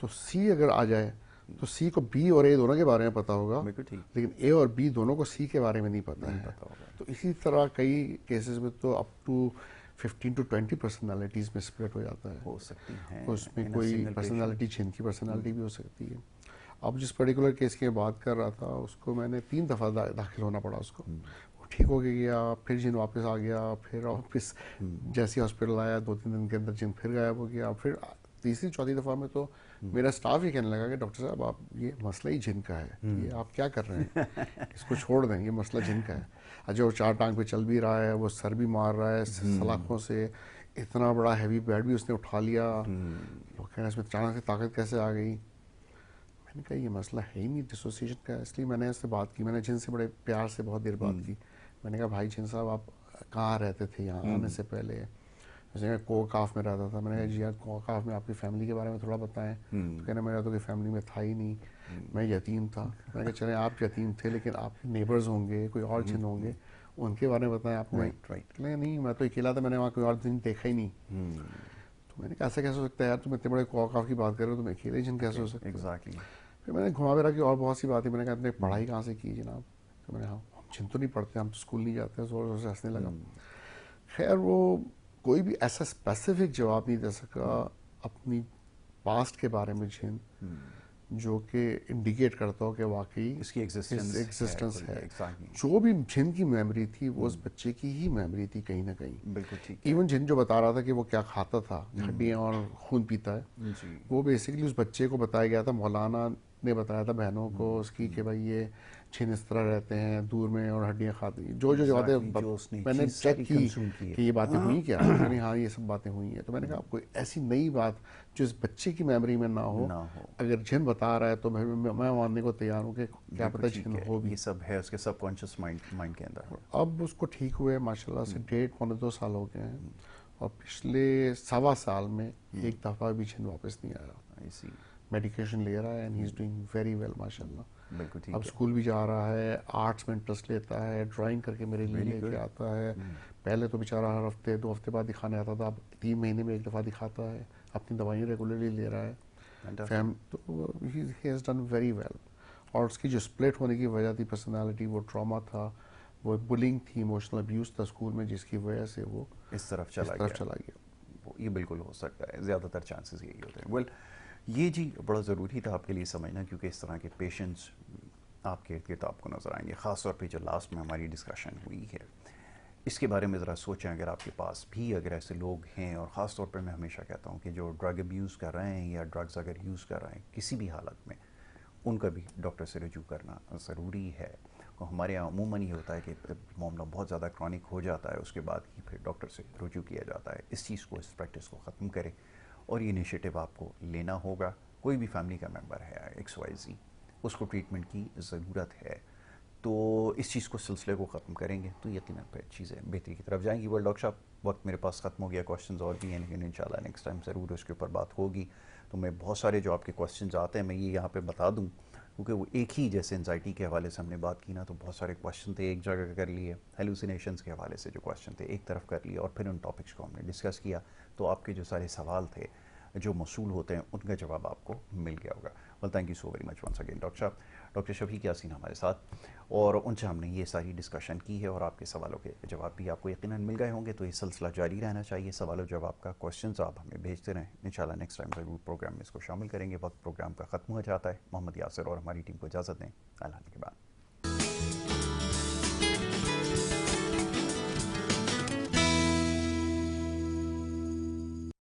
तो सी अगर आ जाए तो सी को बी और ए दोनों के बारे में पता होगा, लेकिन ए और बी दोनों को सी के बारे में नहीं पता है। तो इसी तरह कई केसेस में तो अप टू 15 to 20 पर्सनालिटीज़ में स्प्लिट हो जाता है। हो सकती है उसमें कोई पर्सनालिटी जिन की पर्सनालिटी भी हो सकती है। अब जिस पर्टिकुलर केस की बात कर रहा था, उसको मैंने 3 दफ़ा दाखिल होना पड़ा उसको। वो ठीक हो गया, फिर जिन वापस आ गया, फिर वापस जैसे हॉस्पिटल आया 2-3 दिन के अंदर जिन फिर गायब हो गया। फिर तीसरी चौथी दफ़ा में तो मेरा स्टाफ ही कहने लगा कि डॉक्टर साहब, आप ये मसला ही जिन का है, ये आप क्या कर रहे हैं, इसको छोड़ दें, ये मसला जिन का है। अच्छा, वो 4 टांग पे चल भी रहा है, वो सर भी मार रहा है सलाखों से, इतना बड़ा हैवी बेड भी उसने उठा लिया। लोग कह रहे हैं इसमें अचानक से ताकत कैसे आ गई। मैंने कहा ये मसला है ही नहीं डिसोसिएशन का। इसलिए मैंने इससे बात की, मैंने जिन से बड़े प्यार से बहुत देर बात की। मैंने कहा भाई जिन साहब, आप कहाँ रहते थे यहाँ आने से पहले? जैसे कोकाफ में रहता था। मैंने कहा जी यार, कोकाफ में आपकी फैमिली के बारे में थोड़ा बताएं। तो कहना मेरा तो कोई फैमिली में था ही नहीं, मैं यतीम था। मैंने कहा चले आप यतीम थे, लेकिन आपके नेबर्स होंगे, कोई और जिन होंगे, उनके बारे में बताएं आपने। नहीं, मैं तो अकेला था, मैंने वहाँ कोई और जिन देखा ही नहीं। तो मैंने कहा ऐसा कैसे हो सकता है यार, तुम इतने बड़े कोकाफ की बात कर रहे हो, तुम अकेले जिन कैसे हो सकते? फिर मैंने घुमा फिरा की और बहुत सी बातें। मैंने कहा आपने पढ़ाई कहाँ से की जनाब? तो मैंने हाँ, जिन तो नहीं पढ़ते, हम तो स्कूल नहीं जाते, जोर जोर से हंसने लगा। खैर वो कोई भी ऐसा स्पेसिफिक जवाब नहीं दे सका अपनी पास्ट के बारे में जिन जो कि इंडिकेट करता हो कि वाकई इसकी एग्जिस्टेंस है। exactly. जो भी जिन की मेमोरी थी वो उस बच्चे की ही मेमोरी थी कहीं ना कहीं। बिल्कुल ठीक है। इवन जिन जो बता रहा था कि वो क्या खाता था, हड्डियाँ और खून पीता है, जी वो बेसिकली उस बच्चे को बताया गया था, मौलाना ने बताया था बहनों को उसकी कि भाई ये छिन इस तरह रहते हैं दूर में और हड्डियाँ खाती हैं। जो जो Exactly, बातें जो उसने मैंने चीज़ चेक सारी की कंज्यूम की है। कि ये बातें हुई क्या, मैंने हाँ ये सब बातें हुई हैं। तो मैंने कहा कोई ऐसी नई बात जो इस बच्चे की मेमोरी में ना हो, अगर जिन बता रहा है तो मैं मानने को तैयार हूँ कि क्या पता ठीक जिन है, हो भी। ये सब है उसके सबकॉन्शियस माइंड के अंदर। अब उसको ठीक हुए माशाल्लाह से 1.5 पौने 2 साल हो गए हैं, और पिछले 1.25 साल में एक दफ़ा भी जिन वापस नहीं आया। इसी मेडिकेशन ले रहा है and he is doing very well माशाल्लाह। बिल्कुल ठीक अब है। स्कूल भी जा रहा है, आर्ट्स में इंटरेस्ट लेता है, ड्राइंग करके मेरे लिए Very लेके good. आता है। पहले तो बेचारा हर हफ्ते 2 हफ्ते बाद दिखाने आता था, अब 3 महीने में एक दफ़ा दिखाता है, अपनी दवाइयाँ रेगुलरली ले रहा है। Fantastic. तो he has done very well. और उसकी जो स्प्लिट होने की वजह थी पर्सनालिटी, वो ट्रॉमा था, वो बुलिंग थी, इमोशनल अब्यूज़ था स्कूल में, जिसकी वजह से वो इस तरफ इस तरफ चला गया। ये बिल्कुल हो सकता है, ज़्यादातर चांसेस यही होते हैं। वेल ये जी बड़ा ज़रूरी था आपके लिए समझना, क्योंकि इस तरह के पेशेंट्स आपके इर्द गिर्द आपको नज़र आएंगे। ख़ास तौर पे जो लास्ट में हमारी डिस्कशन हुई है इसके बारे में ज़रा सोचें, अगर आपके पास भी अगर ऐसे लोग हैं, और ख़ास तौर पे मैं हमेशा कहता हूँ कि जो ड्रग अब्यूज़ कर रहे हैं या ड्रग्स अगर यूज़ कर रहे हैं किसी भी हालत में, उनका भी डॉक्टर से रजू करना ज़रूरी है। और हमारे यहाँ अमूमन ये होता है कि मामला बहुत ज़्यादा क्रॉनिक हो जाता है, उसके बाद ही फिर डॉक्टर से रुजू किया जाता है। इस चीज़ को, इस प्रैक्टिस को ख़त्म करें, और ये इनिशिएटिव आपको लेना होगा। कोई भी फैमिली का मेंबर है XYZ, उसको ट्रीटमेंट की ज़रूरत है, तो इस चीज़ को, सिलसिले को ख़त्म करेंगे तो यकीनन फिर चीज़ें बेहतरी की तरफ जाएंगी। वेल डॉक्टर साहब, वक्त मेरे पास ख़त्म हो गया, क्वेश्चंस और भी हैं, लेकिन इंशाल्लाह नेक्स्ट टाइम ज़रूर उसके ऊपर बात होगी। तो मैं बहुत सारे जो आपके क्वेश्चंस आते हैं मैं ये यहाँ पे बता दूँ, क्योंकि वो एक ही, जैसे एंजाइटी के हवाले से हमने बात की ना, तो बहुत सारे क्वेश्चन थे एक जगह कर लिए, हेलुसिनेशंस के हवाले से जो क्वेश्चन थे एक तरफ कर लिए, और फिर उन टॉपिक्स को हमने डिस्कस किया, तो आपके जो सारे सवाल थे जो मसूल होते हैं उनका जवाब आपको मिल गया होगा। Well thank you so very much once again doctor साहब। डॉक्टर शफीक यासीन हमारे साथ, और उनसे हमने ये सारी डिस्कशन की है, और आपके सवालों के जवाब भी आपको यकीनन मिल गए होंगे। तो ये सिलसिला जारी रहना चाहिए, सवालों जवाब का, क्वेश्चंस आप हमें भेजते रहें। इंशाल्लाह नेक्स्ट टाइम ज़रूर प्रोग्राम में इसको शामिल करेंगे। वक्त प्रोग्राम का ख़त्म हो जाता है। मोहम्मद यासिर और हमारी टीम को इजाज़त दें। अल्लाह के बाद।